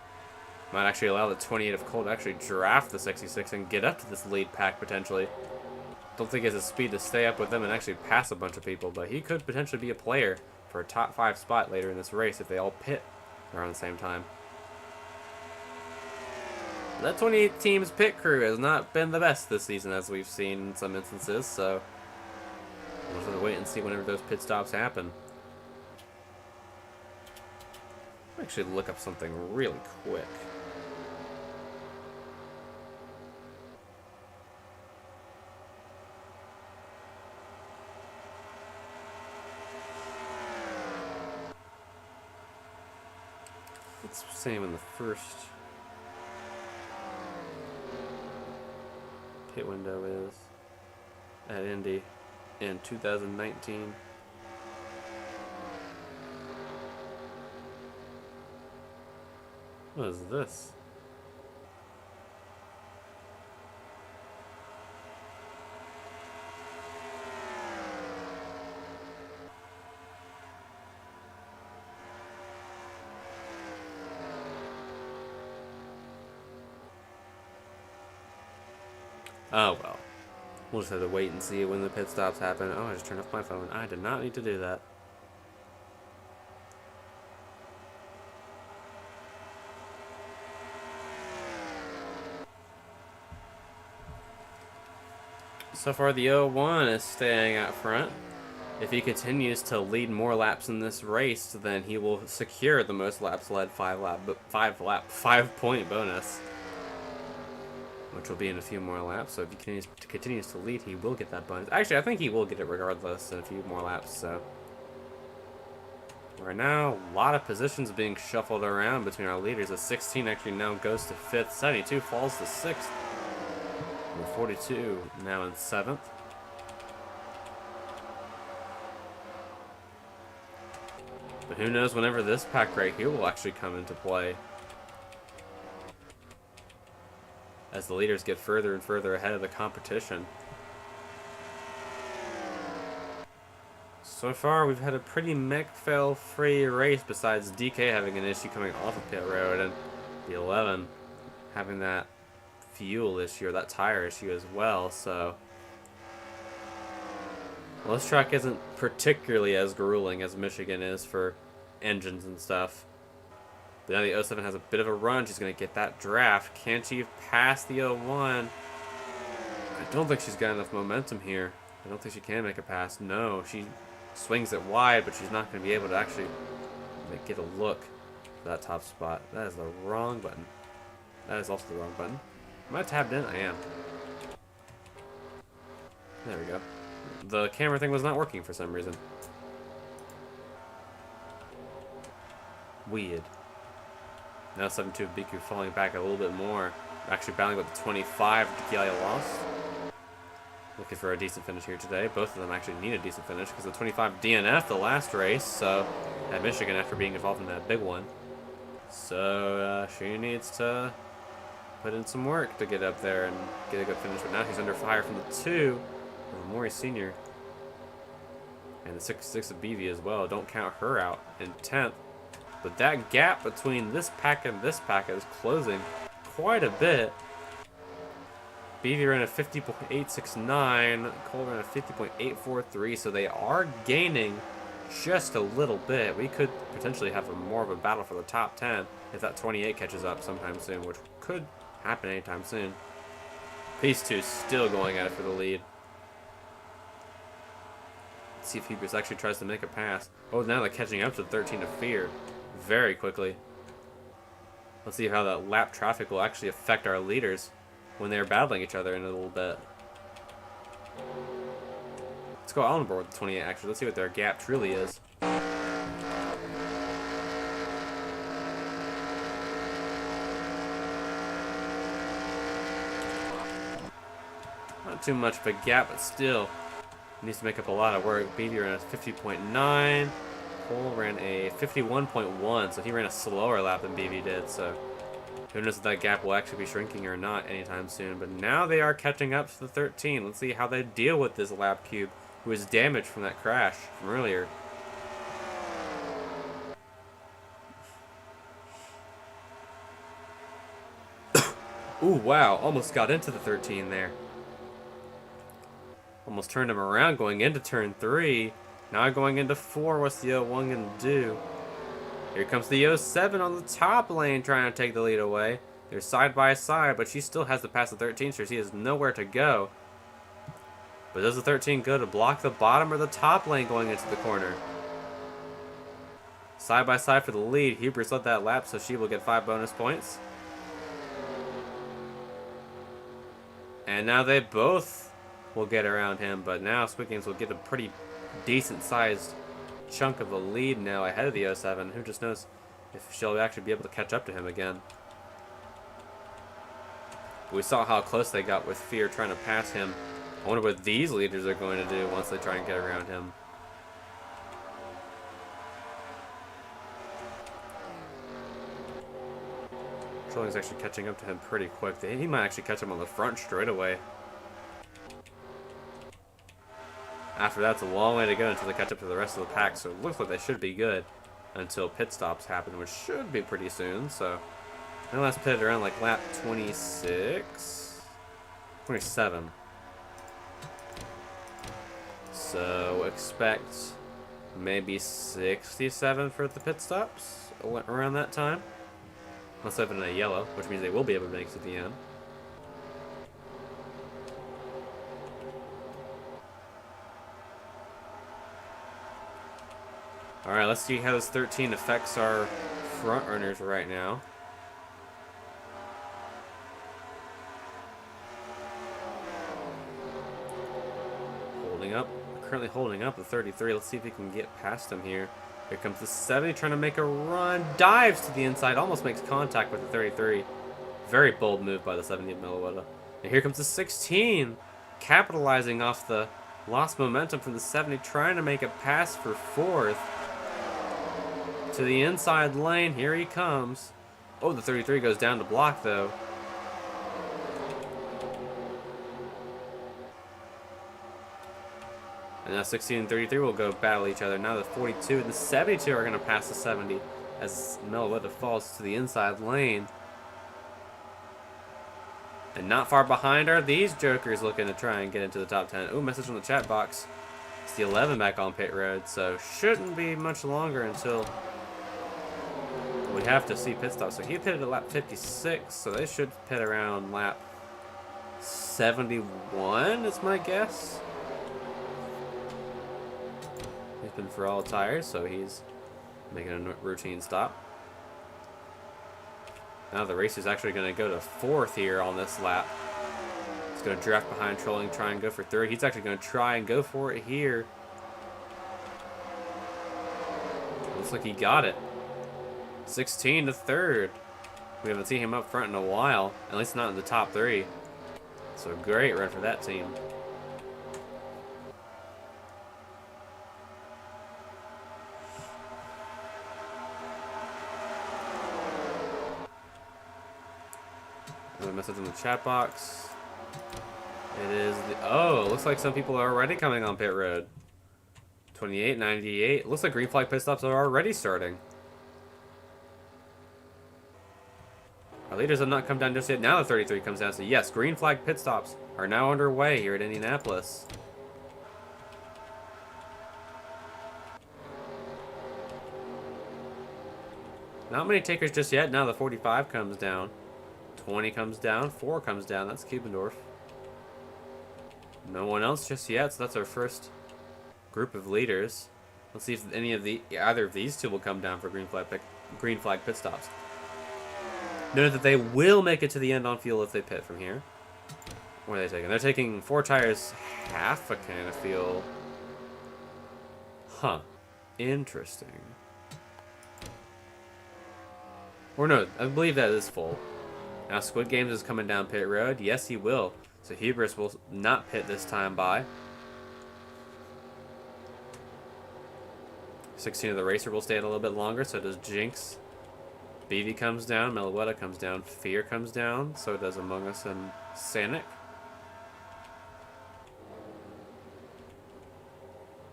Might actually allow the 28 of Colt to actually draft the 66 and get up to this lead pack potentially. Don't think he has the speed to stay up with them and actually pass a bunch of people, but he could potentially be a player for a top 5 spot later in this race if they all pit around the same time. That 28 team's pit crew has not been the best this season, as we've seen in some instances, so we'll just have to wait and see whenever those pit stops happen. I'll actually look up something really quick. It's the same in the first pit window is at Indy in 2019. What is this? Oh well. We'll just have to wait and see when the pit stops happen. Oh, I just turned off my phone. I did not need to do that. So far, the 01 is staying out front. If he continues to lead more laps in this race, then he will secure the most laps led 5 point bonus. which will be in a few more laps. So if he continues to lead, he will get that bonus. Actually, I think he will get it regardless in a few more laps. So right now, a lot of positions being shuffled around between our leaders. The 16 actually now goes to 5th. 72 falls to 6th. And 42 now in 7th. But who knows whenever this pack right here will actually come into play. As the leaders get further and further ahead of the competition. So far, we've had a pretty mech fail-free race besides DK having an issue coming off of pit road and the 11 having that fuel issue or that tire issue as well. So well, this track isn't particularly as grueling as Michigan is for engines and stuff. But now the 07 has a bit of a run. She's going to get that draft. Can she pass the 01? I don't think she's got enough momentum here. I don't think she can make a pass. No, she swings it wide, but she's not going to be able to actually get a look for that top spot. That is the wrong button. That is also the wrong button. Am I tabbed in? I am. There we go. The camera thing was not working for some reason. Weird. Now 7-2 BQ falling back a little bit more. Actually battling with the 25 Kiai lost. Looking for a decent finish here today. Both of them actually need a decent finish because the 25 DNF the last race, so at Michigan after being involved in that big one. So she needs to put in some work to get up there and get a good finish. But now she's under fire from the 2 of Maury Sr. And the 6 of BV as well. Don't count her out in 10th. But that gap between this pack and this pack is closing quite a bit. BV ran a 50.869, Cole ran a 50.843, so they are gaining just a little bit. We could potentially have more of a battle for the top 10 if that 28 catches up sometime soon, which could happen anytime soon. Piece 2 still going at it for the lead. Let's see if Hebrews actually tries to make a pass. Oh, now they're catching up to 13 of Fear very quickly. Let's see how that lap traffic will actually affect our leaders when they're battling each other in a little bit. Let's go on board with 28 actually. Let's see what their gap truly is. Not too much of a gap, but still needs to make up a lot of work. BB ran a 50.9. Cole ran a 51.1, so he ran a slower lap than BB did, so who knows if that gap will actually be shrinking or not anytime soon. But now they are catching up to the 13. Let's see how they deal with this lap cube, who was damaged from that crash from earlier. Ooh, wow, almost got into the 13 there. Almost turned him around going into turn 3. Now going into 4, what's the 01 going to do? Here comes the 07 on the top lane trying to take the lead away. They're side by side, but she still has to pass the 13, so she has nowhere to go. But does the 13 go to block the bottom or the top lane going into the corner? Side by side for the lead. Hubris led that lap, so she will get 5 bonus points. And now they both will get around him, but now Squiggins will get a pretty decent sized chunk of a lead now ahead of the 07. Who just knows if she'll actually be able to catch up to him again. We saw how close they got with Fear trying to pass him. I wonder what these leaders are going to do once they try and get around him. Trolling's actually catching up to him pretty quick. He might actually catch him on the front straight away. After that, it's a long way to go until they catch up to the rest of the pack, so it looks like they should be good until pit stops happen, which should be pretty soon. So, now let's pit around like lap 26, 27. So expect maybe 67 for the pit stops around that time. Unless they have it in a yellow, which means they will be able to make it to the end. Alright, let's see how this 13 affects our front runners right now. currently holding up the 33. Let's see if he can get past him here. Here comes the 70 trying to make a run. Dives to the inside, almost makes contact with the 33. Very bold move by the 70 of Milliwetta. And here comes the 16, capitalizing off the lost momentum from the 70, trying to make a pass for fourth. To the inside lane, here he comes. Oh, the 33 goes down to block though. And now 16 and 33 will go battle each other. Now the 42 and the 72 are going to pass the 70 as Milliwetta falls to the inside lane. And not far behind are these jokers looking to try and get into the top 10. Ooh, message from the chat box. It's the 11 back on pit road, so shouldn't be much longer until we have to see pit stop. So he pitted at lap 56, so they should pit around lap 71 is my guess. He's been for all tires, so he's making a routine stop. Now the racer's actually going to go to fourth here on this lap. He's going to draft behind Trolling, try and go for third. He's actually going to try and go for it here. Looks like he got it. 16 to third. We haven't seen him up front in a while, at least not in the top three. So great run for that team. Another message in the chat box. It is the, oh, looks like some people are already coming on pit road. 28, 98. Looks like green flag pit stops are already starting. Our leaders have not come down just yet. Now the 33 comes down. So yes, green flag pit stops are now underway here at Indianapolis. Not many takers just yet. Now the 45 comes down. 20 comes down, 4 comes down, that's Kubendorf. No one else just yet, so that's our first group of leaders. Let's see if either of these two will come down for green flag pit stops. Note that they will make it to the end on fuel if they pit from here. What are they taking? They're taking 4 tires, half a can of fuel. Huh. Interesting. Or no, I believe that is full. Now Squid Games is coming down pit road. Yes, he will. So Hubris will not pit this time by. 16 of the racer will stay a little bit longer. So does Jinx. BV comes down. Milliwetta comes down. Fear comes down. So does Among Us and Sanic.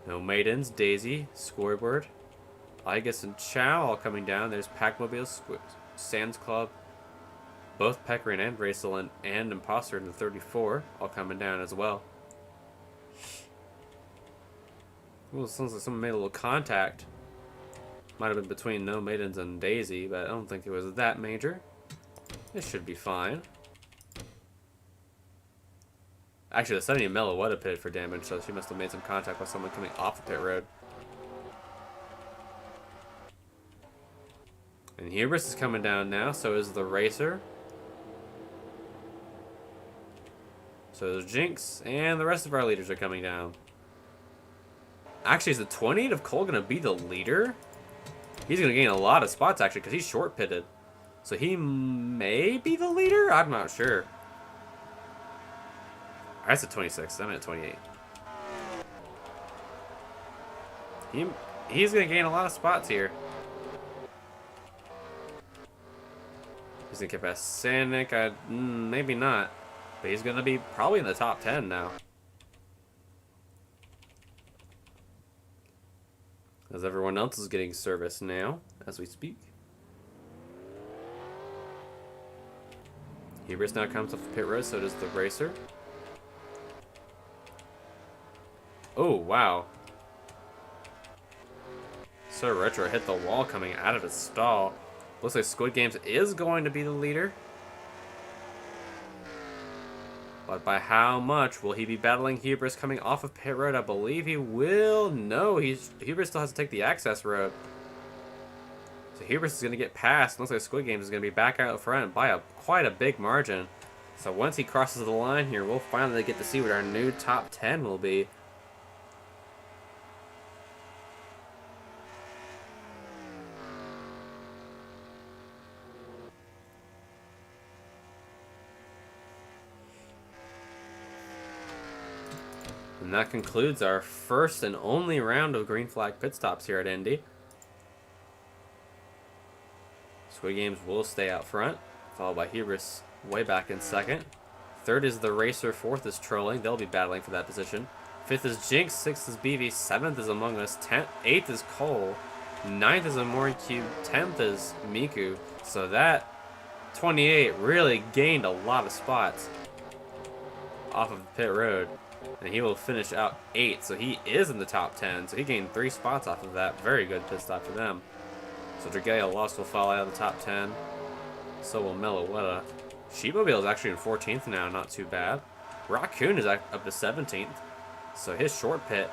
No Maidens. Daisy. Scoreboard. Igus and Chow all coming down. There's Packmobile. Sands Club. Both Peckering and Racel and Imposter in the 34 all coming down as well. Well, it sounds like someone made a little contact. Might have been between No Maidens and Daisy, but I don't think it was that major. It should be fine. Actually, the 70 Milliwetta pitted for damage, so she must have made some contact with someone coming off the pit road. And Hubris is coming down now, so is the racer. So there's Jinx, and the rest of our leaders are coming down. Actually, is the 28 of Cole going to be the leader? He's going to gain a lot of spots, actually, because he's short-pitted. So he may be the leader? I'm not sure. I said 26. I'm at 28. He's going to gain a lot of spots here. He's going to get past Sanic. Maybe not. But he's going to be probably in the top 10 now. As everyone else is getting service now, as we speak. Hubris now comes off the pit road, so does the racer. Oh, wow. So Retro hit the wall coming out of his stall. Looks like Squid Games is going to be the leader. But by how much? Will he be battling Hubris coming off of pit road? I believe he will. No, Hubris still has to take the access road. So Hubris is going to get past. Looks like Squid Games is going to be back out front by quite a big margin. So once he crosses the line here, we'll finally get to see what our new top 10 will be. And that concludes our first and only round of green flag pit stops here at Indy. Squid Games will stay out front, followed by Hubris way back in second. Third is the Racer, fourth is Trolling. They'll be battling for that position. Fifth is Jinx, sixth is BV, seventh is Among Us, eighth is Cole, ninth is Amori Cube, 10th is Miku. So that 28 really gained a lot of spots off of pit road. And he will finish out 8th, so he is in the top 10. So he gained 3 spots off of that. Very good pit stop for them. So Dragea Lost will fall out of the top 10. So will Meloetta. Sheepmobile is actually in 14th now, not too bad. Raccoon is up to 17th. So his short pit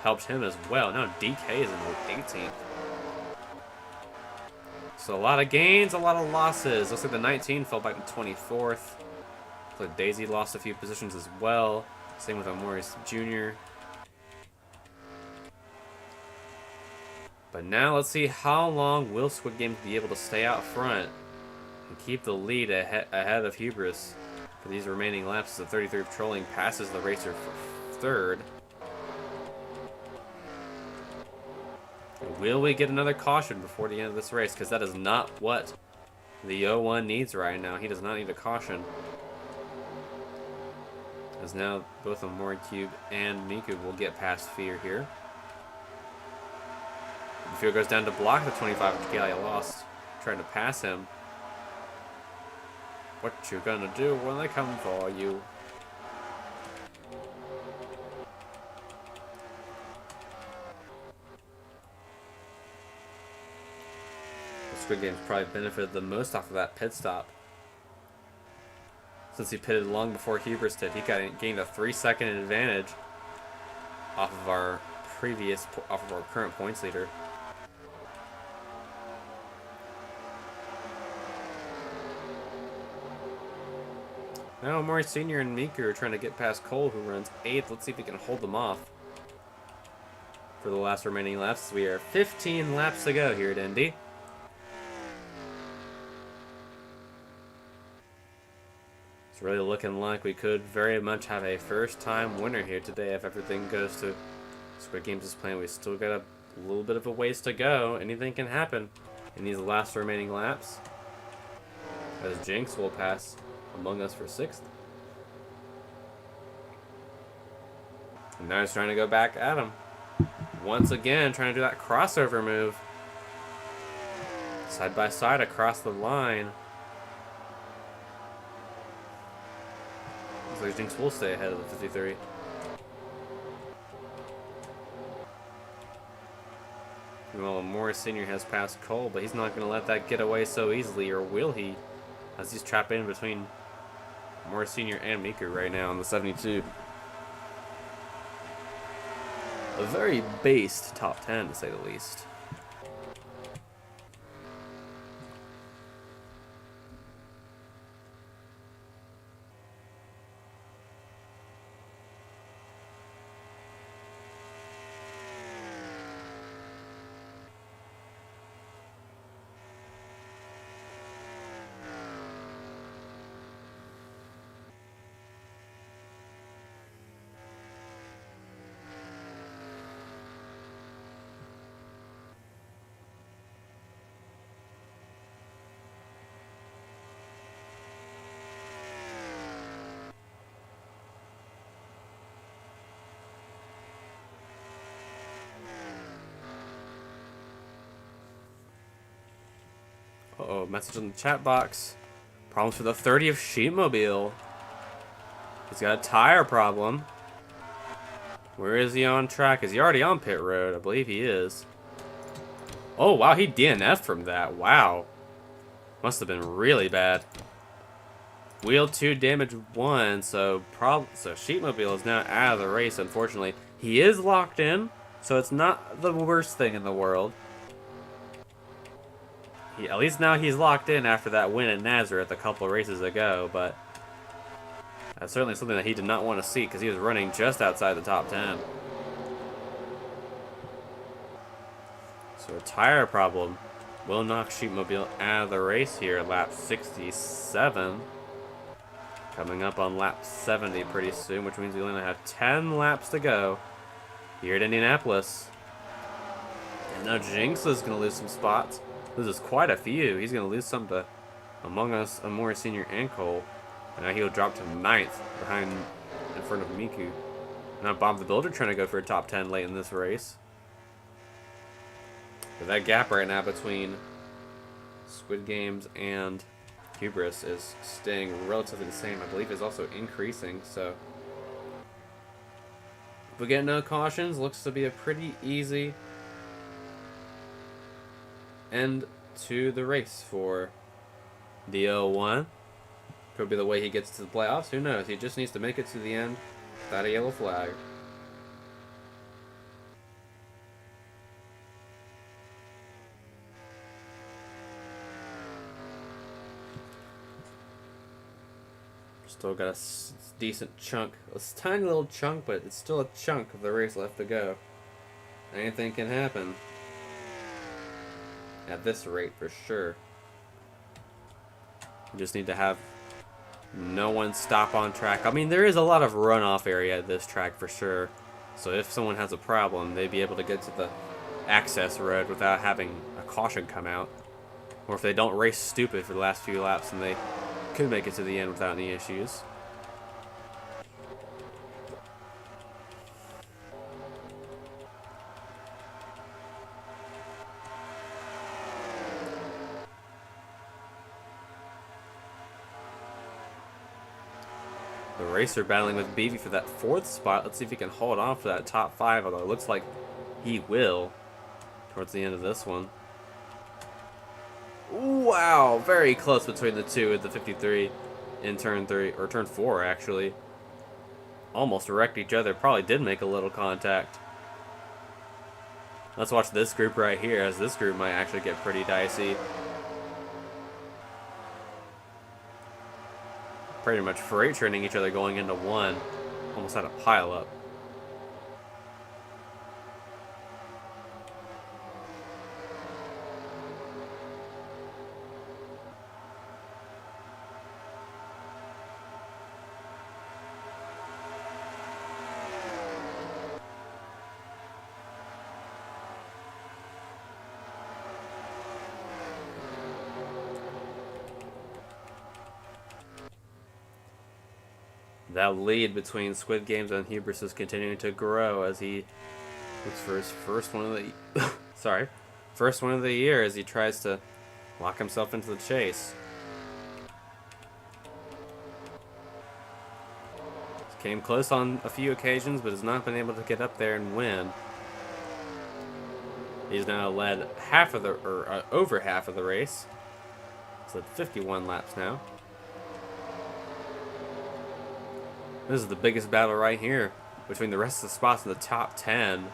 helped him as well. Now DK is in the 18th. So a lot of gains, a lot of losses. Looks like the 19 fell back to 24th. So Daisy lost a few positions as well. Same with Amorius Jr. But now let's see how long will Squid Games be able to stay out front and keep the lead ahead of Hubris for these remaining laps. The 33 of Trolling passes the Racer for third. Will we get another caution before the end of this race? Because that is not what the 01 needs right now. He does not need a caution. As now both Amori Cube and Miku will get past Fear here. The Fear goes down to block the 25 which Galia lost, trying to pass him. What you gonna do when they come for you? The Squid Games probably benefited the most off of that pit stop. Since he pitted long before Hubris did, he gained a 3-second advantage off of our current points leader. Now Amori Sr. and Miku are trying to get past Cole, who runs 8th. Let's see if we can hold them off for the last remaining laps. We are 15 laps to go here at Indy. It's really looking like we could very much have a first-time winner here today if everything goes to Squid Games' plan. We still got a little bit of a ways to go. Anything can happen in these last remaining laps, as Jinx will pass Among Us for 6th. And now he's trying to go back at him. Once again, trying to do that crossover move. Side by side across the line. Looks like Jinx will stay ahead of the 53. Well, Morris Sr. has passed Cole, but he's not going to let that get away so easily, or will he? As he's trapped in between Morris Sr. and Miku right now on the 72. A very based top 10, to say the least. Uh-oh, message in the chat box. Problems for the 30 of Sheepmobile. He's got a tire problem. Where is he on track? Is he already on pit road? I believe he is. Oh, wow, he DNF'd from that. Wow. Must have been really bad. Wheel 2, damage 1, so Sheepmobile is now out of the race, unfortunately. He is locked in, so it's not the worst thing in the world. At least now he's locked in after that win at Nazareth a couple of races ago, but that's certainly something that he did not want to see because he was running just outside the top 10. So a tire problem will knock Sheepmobile out of the race here at lap 67. Coming up on lap 70 pretty soon, which means we only have 10 laps to go here at Indianapolis. And now Jinx is going to lose some spots. Loses quite a few. He's going to lose some to Among Us, Amore Senior, and Cole. And now he'll drop to 9th in front of Miku. Now Bob the Builder trying to go for a top 10 late in this race. But that gap right now between Squid Games and Hubris is staying relatively the same. I believe is also increasing. So if we get no cautions, looks to be a pretty easy end to the race for the 01. Could be the way he gets to the playoffs. Who knows? He just needs to make it to the end without a yellow flag. Still got a decent chunk. A tiny little chunk, but it's still a chunk of the race left to go. Anything can happen. At this rate, for sure. We just need to have no one stop on track. I mean, there is a lot of runoff area at this track for sure. So if someone has a problem, they'd be able to get to the access road without having a caution come out. Or if they don't race stupid for the last few laps, then they could make it to the end without any issues. The Racer battling with Beefy for that 4th spot. Let's see if he can hold on for that top 5, although it looks like he will towards the end of this one. Wow, very close between the two at the 53 in turn 3, or turn 4 actually. Almost wrecked each other, probably did make a little contact. Let's watch this group right here, as this group might actually get pretty dicey. Pretty much freight training each other going into 1. Almost had a pile up. That lead between Squid Games and Hubris is continuing to grow as he looks for his first one of the first one of the year as he tries to lock himself into the chase. Came close on a few occasions, but has not been able to get up there and win. He's now led half of the, or over half of the race. So 51 laps now. This is the biggest battle right here between the rest of the spots in the top 10.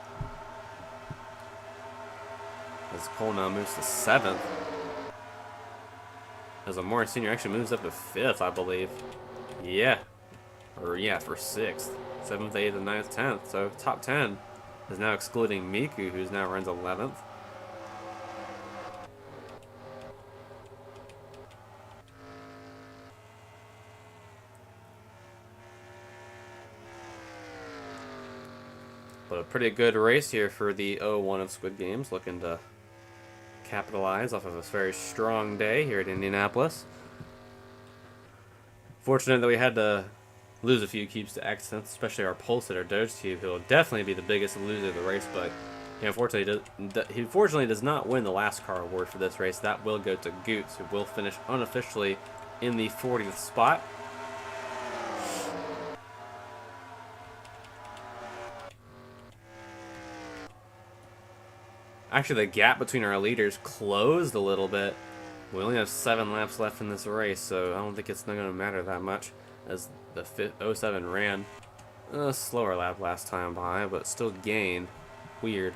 As Cole now moves to 7th. As Amore Senior actually moves up to 5th, I believe. Yeah. Or yeah, for 6th. 7th, 8th, and 9th, 10th. So top 10 is now excluding Miku, who's now runs 11th. But a pretty good race here for the 01 of Squid Games, looking to capitalize off of a very strong day here at Indianapolis. Fortunate that we had to lose a few cubes to accidents, especially our Pulsar, our Doge Cube, who will definitely be the biggest loser of the race, but he unfortunately does not win the last car award for this race. That will go to Goots, who will finish unofficially in the 40th spot. Actually, the gap between our leaders closed a little bit. We only have 7 laps left in this race, so I don't think it's not going to matter that much, as the 07 ran a slower lap last time by, but still gained. Weird.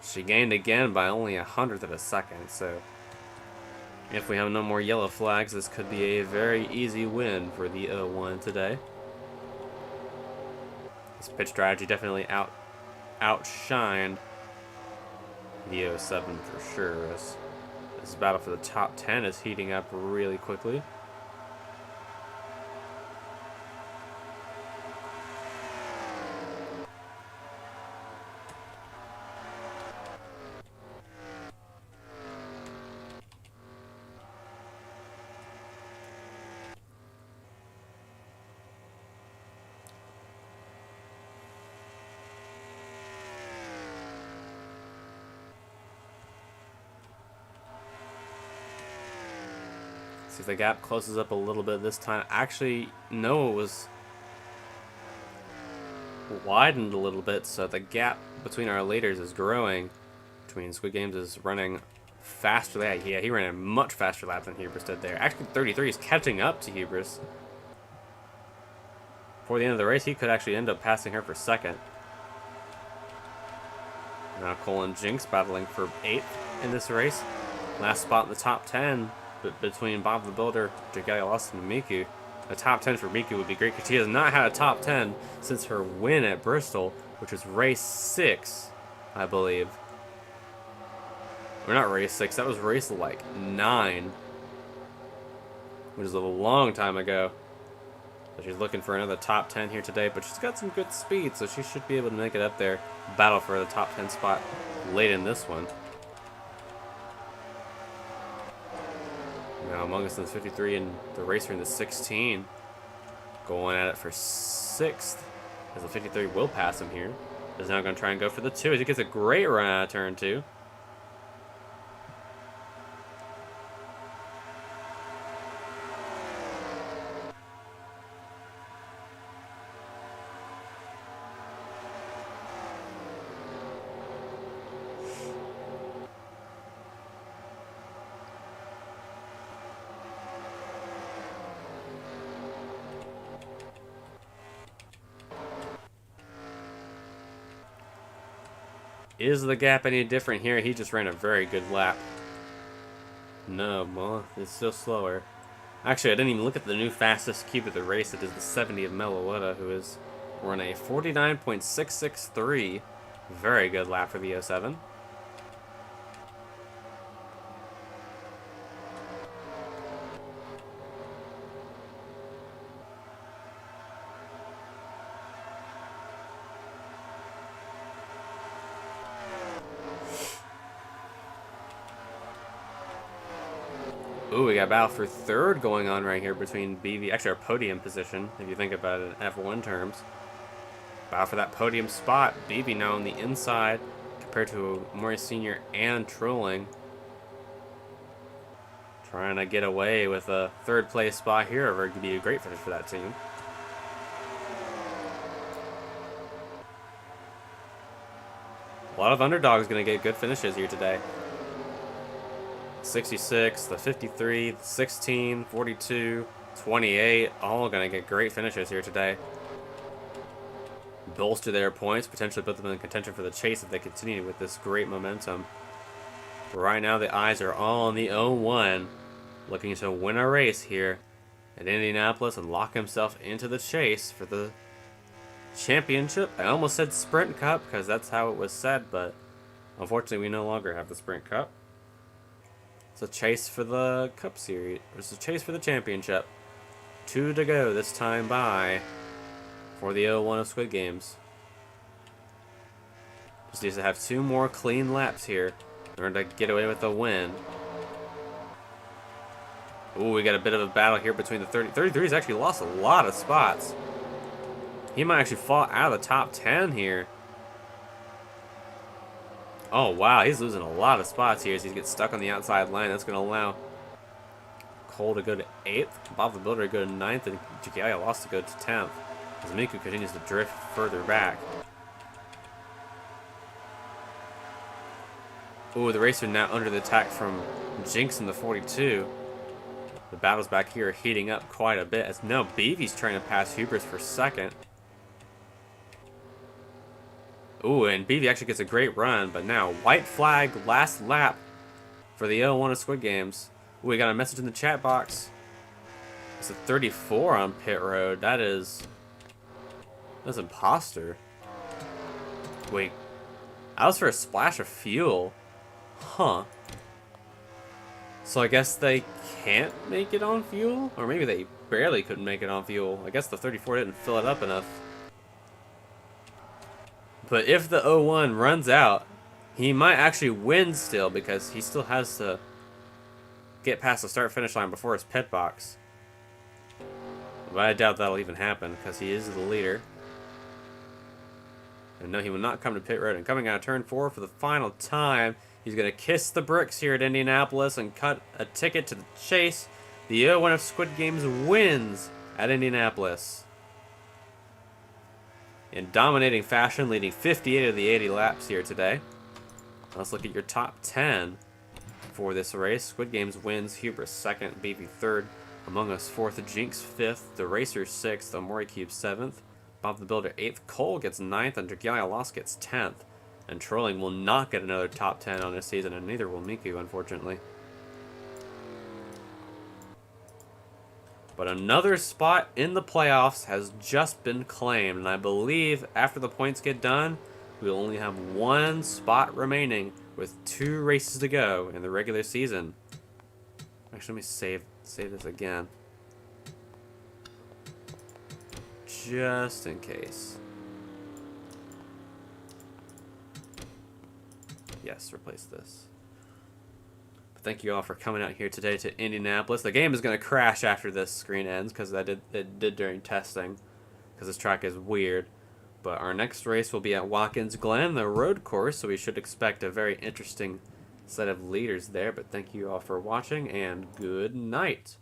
She gained again by only 100th of a second, so if we have no more yellow flags, this could be a very easy win for the 01 today. This pitch strategy definitely outshined the 07 for sure. As This battle for the top 10 is heating up really quickly. See if the gap closes up a little bit this time. Actually, no, it was widened a little bit, so the gap between our leaders is growing. Between Squid Games is running faster. Yeah, he ran a much faster lap than Hubris did there. Actually, 33 is catching up to Hubris. Before the end of the race, he could actually end up passing her for second. Now Cole and Jinx battling for 8th in this race. Last spot in the top 10 between Bob the Builder, Jagaya Lawson, and Miku. A top 10 for Miku would be great because she has not had a top 10 since her win at Bristol, which was race 6, I believe. Or not race 6, that was race like 9, which is a long time ago. So she's looking for another top 10 here today, but she's got some good speed, so she should be able to make it up there. Battle for the top 10 spot late in this one. Now Among Us in the 53 and the Racer in the 16. Going at it for 6th. As the 53 will pass him here. Is now going to try and go for the 2 as he gets a great run out of turn 2. Is the gap any different here? He just ran a very good lap. No, well, it's still slower. Actually, I didn't even look at the new fastest cube of the race. It is the 70 of Meloetta, who is running a 49.663. Very good lap for the 07. Ooh, we got a battle for 3rd going on right here between BV. Actually, our podium position, if you think about it in F1 terms. Battle for that podium spot. BV now on the inside compared to Maurice Sr. and Trolling. Trying to get away with a 3rd place spot here. It could be a great finish for that team. A lot of underdogs going to get good finishes here today. 66, the 53, the 16, 42, 28, all going to get great finishes here today. Bolster their points, potentially put them in contention for the chase if they continue with this great momentum. But right now, the eyes are all on the 01, looking to win a race here at Indianapolis and lock himself into the chase for the championship. I almost said Sprint Cup because that's how it was said, but unfortunately, we no longer have the Sprint Cup. It's a chase for the Cup Series. It's a chase for the championship. 2 to go this time by for the 01 of Squid Games. Just needs to have 2 more clean laps here in order to get away with the win. Ooh, we got a bit of a battle here between the 30. 33's actually lost a lot of spots. He might actually fall out of the top 10 here. Oh, wow, he's losing a lot of spots here as he gets stuck on the outside line. That's going to allow Cole to go to 8th, Bob the Builder to go to 9th, and Jagaya Lost to go to 10th. As Miku continues to drift further back. Ooh, the Racer now under the attack from Jinx in the 42. The battles back here are heating up quite a bit as now BV's trying to pass Hubris for 2nd. Ooh, and BV actually gets a great run, but now white flag, last lap for the 01 of Squid Games. Ooh, we got a message in the chat box. It's a 34 on pit road. That's imposter. Wait, I was for a splash of fuel. Huh. So I guess they can't make it on fuel? Or maybe they barely couldn't make it on fuel. I guess the 34 didn't fill it up enough. But if the 01 runs out, he might actually win still because he still has to get past the start-finish line before his pit box. But I doubt that'll even happen because he is the leader. And no, he will not come to pit road. And coming out of turn 4 for the final time, he's going to kiss the bricks here at Indianapolis and cut a ticket to the chase. The 01 of Squid Games wins at Indianapolis in dominating fashion, leading 58 of the 80 laps here today. Let's look at your top 10 for this race. Squid Games wins, Hubris 2nd, Beefy 3rd, Among Us 4th, Jinx 5th, The Racer 6th, Amori Cube 7th, Bob the Builder 8th, Cole gets 9th, and Dragaya Lost gets 10th. And Trolling will not get another top 10 on this season, and neither will Miku, unfortunately. But another spot in the playoffs has just been claimed, and I believe after the points get done, we'll only have one spot remaining with 2 races to go in the regular season. Actually, let me save this again. Just in case. Yes, replace this. But thank you all for coming out here today to Indianapolis. The game is going to crash after this screen ends because it did during testing because this track is weird. But our next race will be at Watkins Glen, the road course, so we should expect a very interesting set of leaders there. But thank you all for watching, and good night.